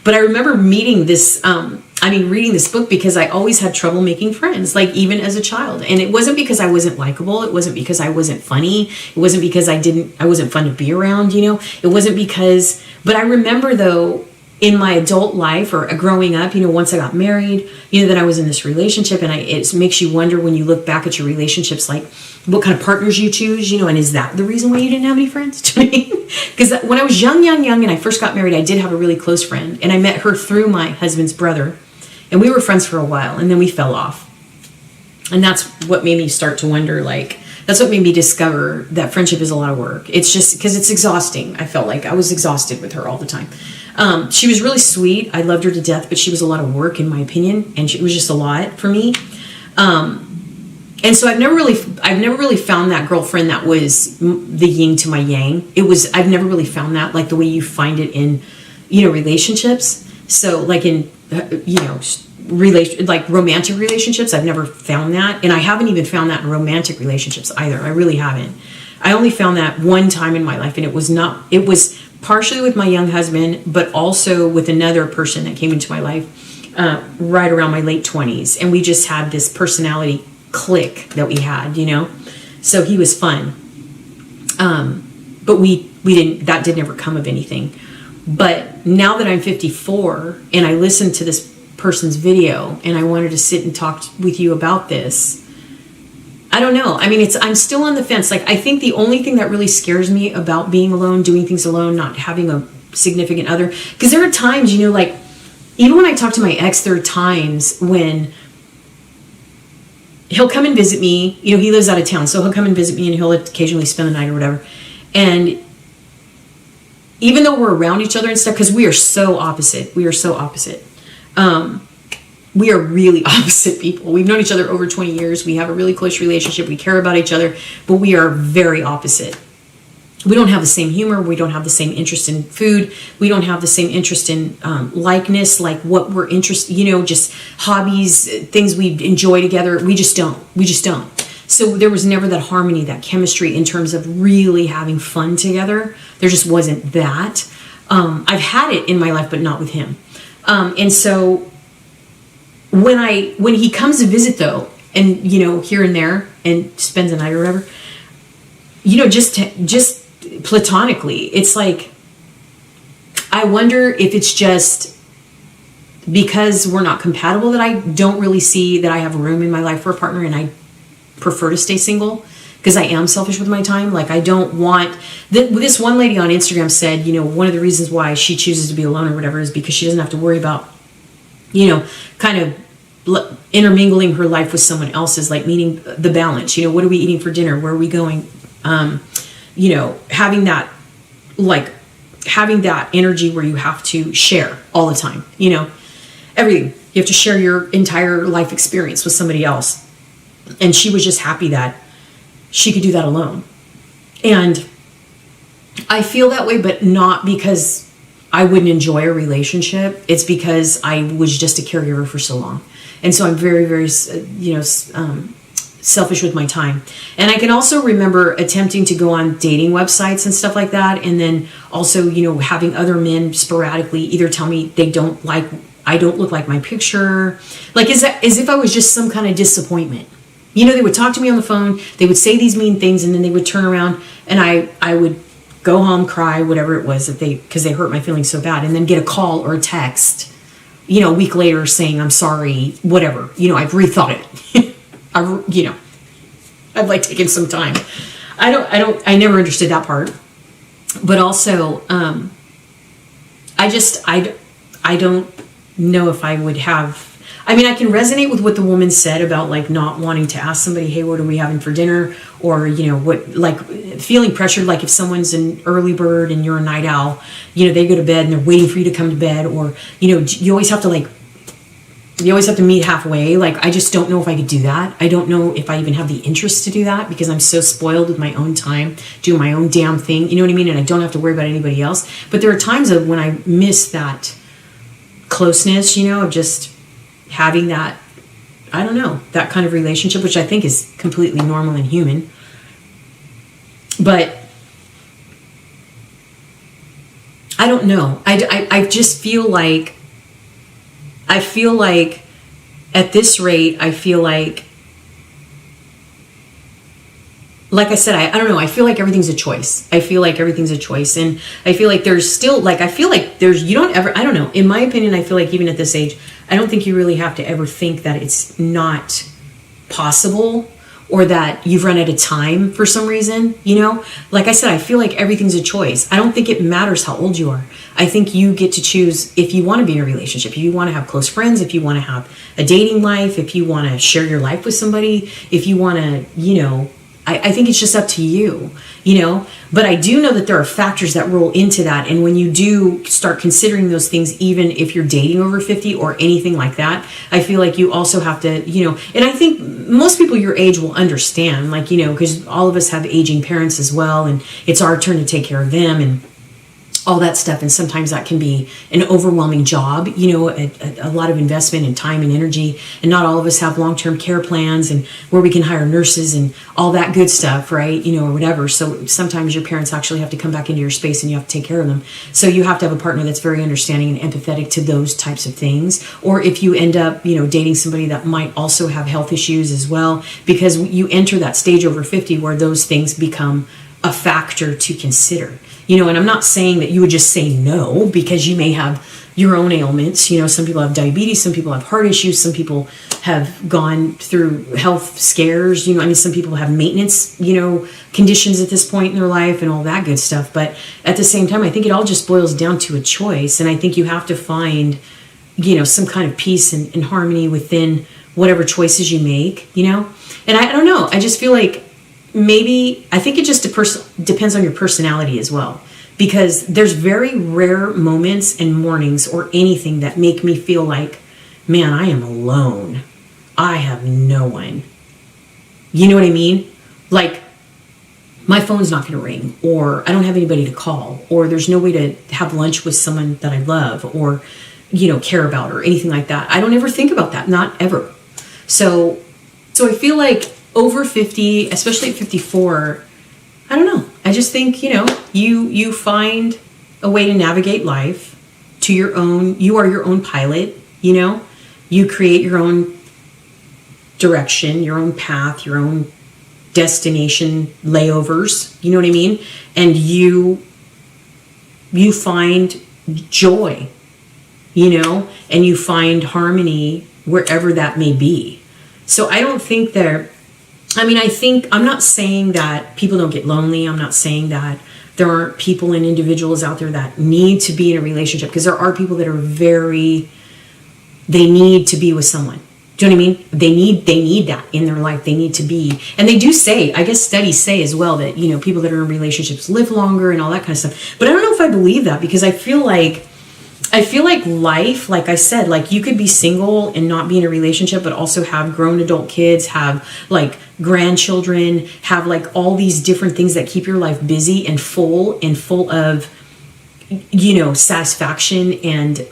But I remember reading this book because I always had trouble making friends, like even as a child. And it wasn't because I wasn't likable. It wasn't because I wasn't funny. It wasn't because I wasn't fun to be around, you know. It wasn't because, but I remember though, in my adult life or growing up, you know, once I got married, you know, that I was in this relationship, and it makes you wonder when you look back at your relationships, like what kind of partners you choose, you know, and is that the reason why you didn't have any friends? Do you know what I mean? Because when I was young, and I first got married, I did have a really close friend, and I met her through my husband's brother, and we were friends for a while, and then we fell off. And that's what made me start to wonder, like, that's what made me discover that friendship is a lot of work. It's just because it's exhausting. I felt like I was exhausted with her all the time. She was really sweet. I loved her to death, but she was a lot of work in my opinion. And it was just a lot for me. And so I've never really found that girlfriend that was the yin to my yang. I've never really found that, like the way you find it in, you know, relationships. So like in, you know, like romantic relationships, I've never found that. And I haven't even found that in romantic relationships either. I really haven't. I only found that one time in my life, and it was partially with my young husband, but also with another person that came into my life right around my late 20s. And we just had this personality click that we had, you know. So he was fun. But we didn't, that did never come of anything. But now that I'm 54 and I listened to this person's video and I wanted to sit and talk with you about this, I don't know. I mean, I'm still on the fence. Like, I think the only thing that really scares me about being alone, doing things alone, not having a significant other, because there are times, like, even when I talk to my ex, there are times when he'll come and visit me. He lives out of town, so he'll come and visit me, and he'll occasionally spend the night or whatever. And even though we're around each other and stuff, because we are so opposite. We are really opposite people. We've known each other over 20 years. We have a really close relationship. We care about each other, but we are very opposite. We don't have the same humor. We don't have the same interest in food. We don't have the same interest in likeness, like what we're interested, just hobbies, things we enjoy together. We just don't. So there was never that harmony, that chemistry in terms of really having fun together. There just wasn't that. I've had it in my life, but not with him. And so when he comes to visit though, and here and there, and spends a night or whatever, just platonically, it's like, I wonder if it's just because we're not compatible that I don't really see that I have room in my life for a partner, and I prefer to stay single because I am selfish with my time. Like, I don't want this one lady on Instagram said, one of the reasons why she chooses to be alone or whatever is because she doesn't have to worry about kind of intermingling her life with someone else's, like meaning the balance, what are we eating for dinner? Where are we going? Having that energy where you have to share all the time, everything. You have to share your entire life experience with somebody else. And she was just happy that she could do that alone. And I feel that way, but not because I wouldn't enjoy a relationship. It's because I was just a caregiver for so long. And so I'm very, very, selfish with my time. And I can also remember attempting to go on dating websites and stuff like that. And then also, having other men sporadically either tell me I don't look like my picture. Like, as if I was just some kind of disappointment. They would talk to me on the phone. They would say these mean things, and then they would turn around, and I would go home, cry, whatever it was because they hurt my feelings so bad, and then get a call or a text, a week later saying, I'm sorry, whatever. I've rethought it. I've like taken some time. I never understood that part. But also, I don't know if I would have, I can resonate with what the woman said about like not wanting to ask somebody, hey, what are we having for dinner? Or, what, like feeling pressured, like if someone's an early bird and you're a night owl, they go to bed and they're waiting for you to come to bed, or, you always have to meet halfway. Like, I just don't know if I could do that. I don't know if I even have the interest to do that because I'm so spoiled with my own time, doing my own damn thing. You know what I mean? And I don't have to worry about anybody else. But there are times of when I miss that closeness, of just having that, I don't know, that kind of relationship, which I think is completely normal and human. But I don't know. I just feel like at this rate, I feel like I said, I don't know. I feel like everything's a choice. And I feel like there's still, you don't ever, I don't know. In my opinion, I feel like even at this age, I don't think you really have to ever think that it's not possible or that you've run out of time for some reason, Like I said, I feel like everything's a choice. I don't think it matters how old you are. I think you get to choose if you want to be in a relationship, if you want to have close friends, if you want to have a dating life, if you want to share your life with somebody, if you want to, I think it's just up to you, but I do know that there are factors that roll into that. And when you do start considering those things, even if you're dating over 50 or anything like that, I feel like you also have to, and I think most people your age will understand, because all of us have aging parents as well. And it's our turn to take care of them and all that stuff. And sometimes that can be an overwhelming job, a lot of investment in time and energy. And not all of us have long-term care plans and where we can hire nurses and all that good stuff, right? Or whatever. So sometimes your parents actually have to come back into your space and you have to take care of them. So you have to have a partner that's very understanding and empathetic to those types of things. Or if you end up, dating somebody that might also have health issues as well, because you enter that stage over 50 where those things become a factor to consider. And I'm not saying that you would just say no because you may have your own ailments. You know, some people have diabetes, some people have heart issues, some people have gone through health scares. You know, I mean, some people have maintenance, you know, conditions at this point in their life and all that good stuff. But at the same time, I think it all just boils down to a choice. And I think you have to find, you know, some kind of peace and harmony within whatever choices you make, you know? And I don't know. I just feel like maybe, I think it just depends on your personality as well. Because there's very rare moments and mornings or anything that make me feel like, man, I am alone. I have no one. You know what I mean? Like, my phone's not going to ring, or I don't have anybody to call, or there's no way to have lunch with someone that I love or, you know, care about or anything like that. I don't ever think about that. Not ever. So I feel like over 50, especially at 54, I don't know. I just think, you know, you find a way to navigate life to your own. You are your own pilot, you know. You create your own direction, your own path, your own destination layovers, you know what I mean? And you find joy, you know, and you find harmony wherever that may be. So I don't think I'm not saying that people don't get lonely. I'm not saying that there aren't people and individuals out there that need to be in a relationship, because there are people that are they need to be with someone. Do you know what I mean? They need that in their life. They need to be, and they do say, I guess studies say as well that, you know, people that are in relationships live longer and all that kind of stuff. But I don't know if I believe that, because I feel like life, like I said, like you could be single and not be in a relationship, but also have grown adult kids, have like grandchildren, have like all these different things that keep your life busy and full of, you know, satisfaction and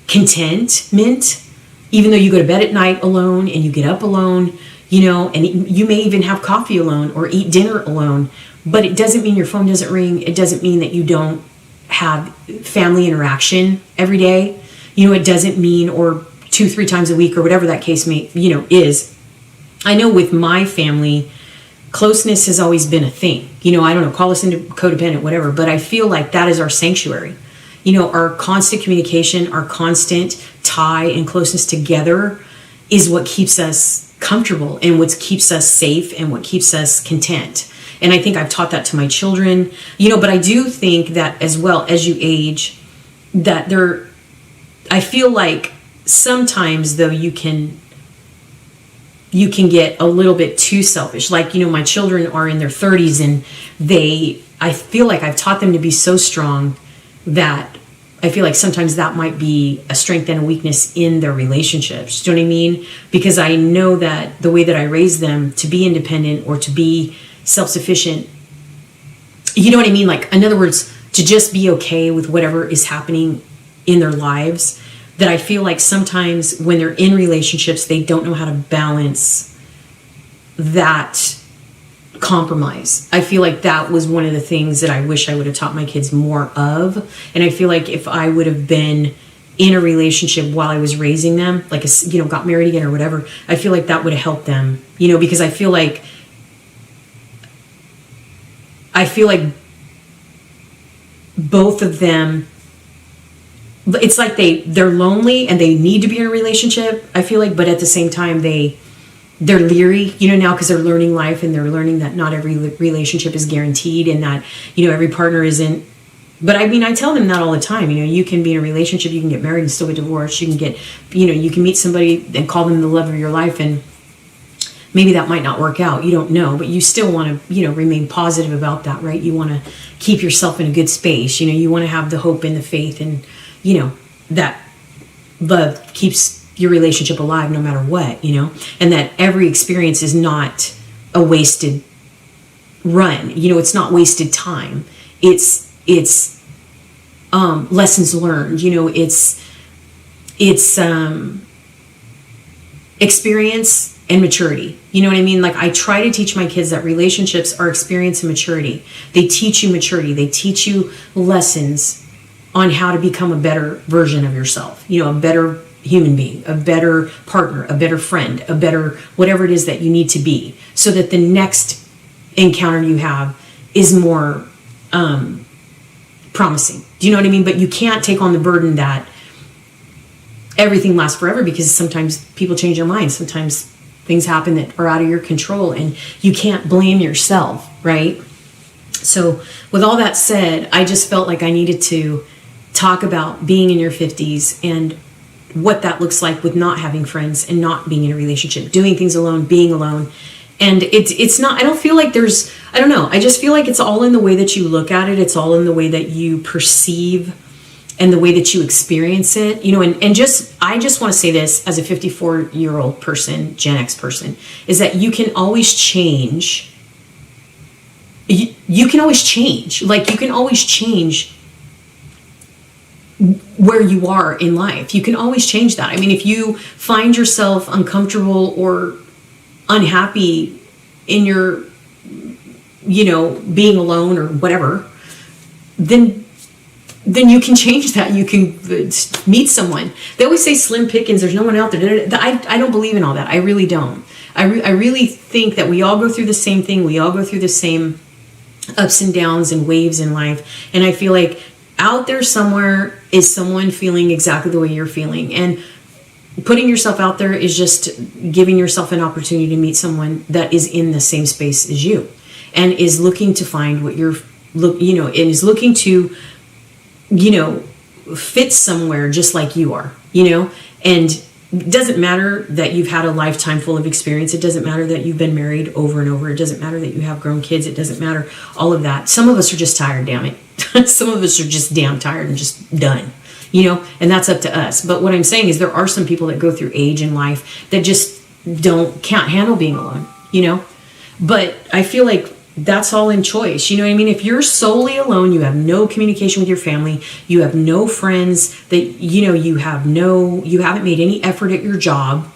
contentment, even though you go to bed at night alone and you get up alone, you know, and you may even have coffee alone or eat dinner alone, but it doesn't mean your phone doesn't ring. It doesn't mean that you don't have family interaction every day. You know, it doesn't mean, or 2-3 times a week or whatever that case may, you know, is. I know with my family, closeness has always been a thing. You know, I don't know, call us into codependent, whatever, but I feel like that is our sanctuary. You know, our constant communication, our constant tie and closeness together is what keeps us comfortable and what keeps us safe and what keeps us content. And I think I've taught that to my children, you know, but I do think that as well as you age, that I feel like sometimes though you can get a little bit too selfish. Like, you know, my children are in their 30s and I feel like I've taught them to be so strong that I feel like sometimes that might be a strength and a weakness in their relationships. Do you know what I mean? Because I know that the way that I raised them to be independent or to be self-sufficient, you know what I mean? Like, in other words, to just be okay with whatever is happening in their lives, that I feel like sometimes when they're in relationships, they don't know how to balance that compromise. I feel like that was one of the things that I wish I would have taught my kids more of. And I feel like if I would have been in a relationship while I was raising them, like, you know, got married again or whatever, I feel like that would have helped them, you know, because I feel like both of them, it's like they're lonely and they need to be in a relationship, I feel like, but at the same time they're leery, you know, now because they're learning life and they're learning that not every relationship is guaranteed and that, you know, every partner isn't. But I mean, I tell them that all the time, you know, you can be in a relationship, you can get married and still get divorced, you can get, you know, you can meet somebody and call them the love of your life and maybe that might not work out, you don't know, but you still want to, you know, remain positive about that, right? You want to keep yourself in a good space, you know, you want to have the hope and the faith and, you know, that love keeps your relationship alive no matter what, you know, and that every experience is not a wasted run, you know, it's not wasted time, it's lessons learned, you know, it's experience and maturity, you know what I mean? Like, I try to teach my kids that relationships are experience and maturity. They teach you maturity, they teach you lessons on how to become a better version of yourself, you know, a better human being, a better partner, a better friend, a better whatever it is that you need to be, so that the next encounter you have is more promising. Do you know what I mean? But you can't take on the burden that everything lasts forever, because sometimes people change their minds. Sometimes things happen that are out of your control, and you can't blame yourself, right? So with all that said, I just felt like I needed to talk about being in your 50s and what that looks like with not having friends and not being in a relationship, doing things alone, being alone. And it's not, I don't feel like there's, I don't know. I just feel like it's all in the way that you look at it. It's all in the way that you perceive and the way that you experience it, you know, and just, I just want to say this as a 54-year-old person, Gen X person, is that you can always change. You can always change. Like, you can always change where you are in life. You can always change that. I mean, if you find yourself uncomfortable or unhappy in your, you know, being alone or whatever, then you can change that. You can meet someone. They always say slim pickings, there's no one out there. I don't believe in all that. I really don't. I really think that we all go through the same thing. We all go through the same ups and downs and waves in life. And I feel like out there somewhere is someone feeling exactly the way you're feeling. And putting yourself out there is just giving yourself an opportunity to meet someone that is in the same space as you and is looking to find what you're, you know, and is looking to, you know, fit somewhere just like you are, you know. And it doesn't matter that you've had a lifetime full of experience. It doesn't matter that you've been married over and over. It doesn't matter that you have grown kids. It doesn't matter all of that. Some of us are just tired, damn it. Some of us are just damn tired and just done, you know, and that's up to us. But what I'm saying is there are some people that go through age in life that just can't handle being alone, you know. But I feel like that's all in choice. You know what I mean? If you're solely alone, you have no communication with your family, you have no friends, that, you know, you haven't made any effort at your job,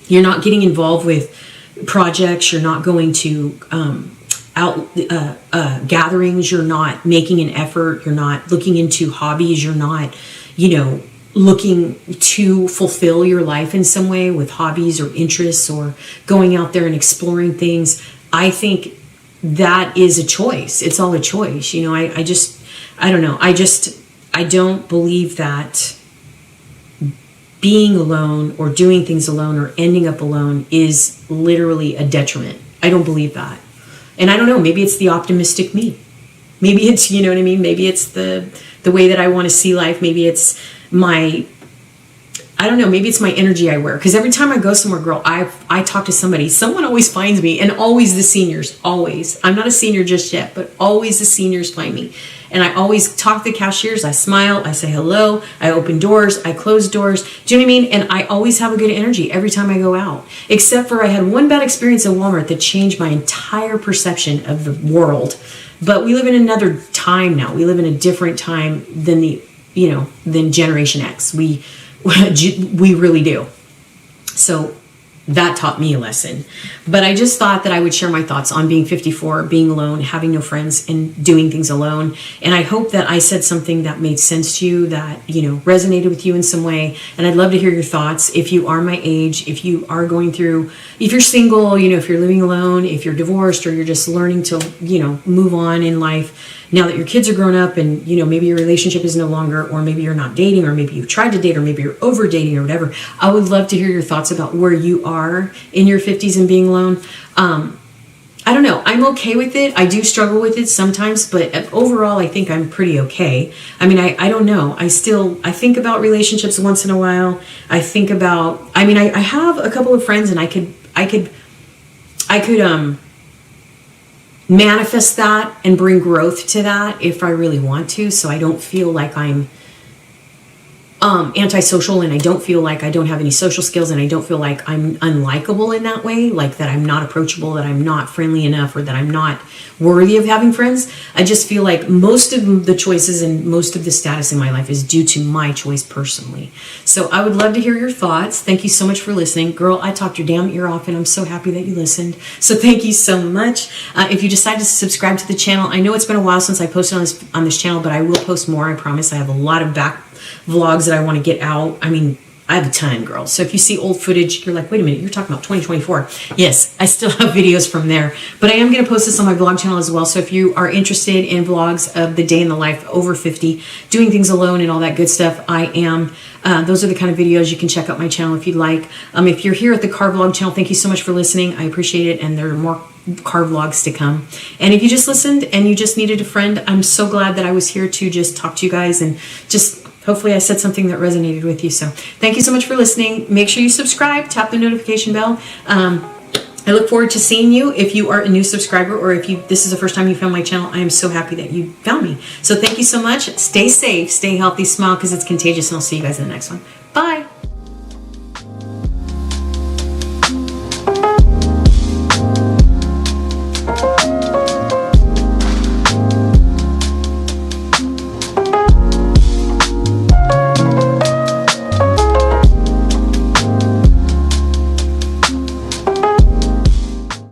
you're not getting involved with projects, you're not going to gatherings, you're not making an effort, you're not looking into hobbies, you're not, you know, looking to fulfill your life in some way with hobbies or interests or going out there and exploring things. I think that is a choice. It's all a choice. You know, I don't know. I don't believe that being alone or doing things alone or ending up alone is literally a detriment. I don't believe that. And I don't know, maybe it's the optimistic me. Maybe it's, you know what I mean? Maybe it's the way that I want to see life. Maybe it's I don't know, maybe it's my energy I wear. Because every time I go somewhere, girl, I talk to somebody. Someone always finds me, and always the seniors, always. I'm not a senior just yet, but always the seniors find me. And I always talk to the cashiers. I smile, I say hello, I open doors, I close doors. Do you know what I mean? And I always have a good energy every time I go out. Except for I had one bad experience in Walmart that changed my entire perception of the world. But we live in another time now. We live in a different time than than Generation X. We really do. So that taught me a lesson. But I just thought that I would share my thoughts on being 54, being alone, having no friends, and doing things alone. And I hope that I said something that made sense to you, that, you know, resonated with you in some way. And I'd love to hear your thoughts. If you are my age, if you are going through, if you're single, you know, if you're living alone, if you're divorced, or you're just learning to, you know, move on in life now that your kids are grown up, and, you know, maybe your relationship is no longer, or maybe you're not dating, or maybe you've tried to date, or maybe you're over dating or whatever. I would love to hear your thoughts about where you are in your 50s and being alone. I don't know. I'm okay with it. I do struggle with it sometimes, but overall, I think I'm pretty okay. I mean, I don't know. I think about relationships once in a while. I think about, I mean, I have a couple of friends, and I could manifest that and bring growth to that if I really want to. So I don't feel like I'm antisocial, and I don't feel like I don't have any social skills, and I don't feel like I'm unlikable in that way, like that I'm not approachable, that I'm not friendly enough, or that I'm not worthy of having friends. I just feel like most of the choices and most of the status in my life is due to my choice personally. So I would love to hear your thoughts. Thank you so much for listening. Girl, I talked your damn ear off, and I'm so happy that you listened. So thank you so much. If you decide to subscribe to the channel, I know it's been a while since I posted on this channel, but I will post more, I promise. I have a lot of back vlogs that I want to get out. I mean, I have a ton, girls. So if you see old footage, you're like, wait a minute, you're talking about 2024. Yes, I still have videos from there. But I am going to post this on my vlog channel as well. So if you are interested in vlogs of the day in the life over 50, doing things alone and all that good stuff, I am. Those are the kind of videos you can check out my channel if you'd like. If you're here at the car vlog channel, thank you so much for listening. I appreciate it. And there are more car vlogs to come. And if you just listened and you just needed a friend, I'm so glad that I was here to just talk to you guys and just hopefully I said something that resonated with you. So thank you so much for listening. Make sure you subscribe, tap the notification bell. I look forward to seeing you. If you are a new subscriber or if this is the first time you found my channel, I am so happy that you found me. So thank you so much. Stay safe, stay healthy, smile because it's contagious, and I'll see you guys in the next one. Bye.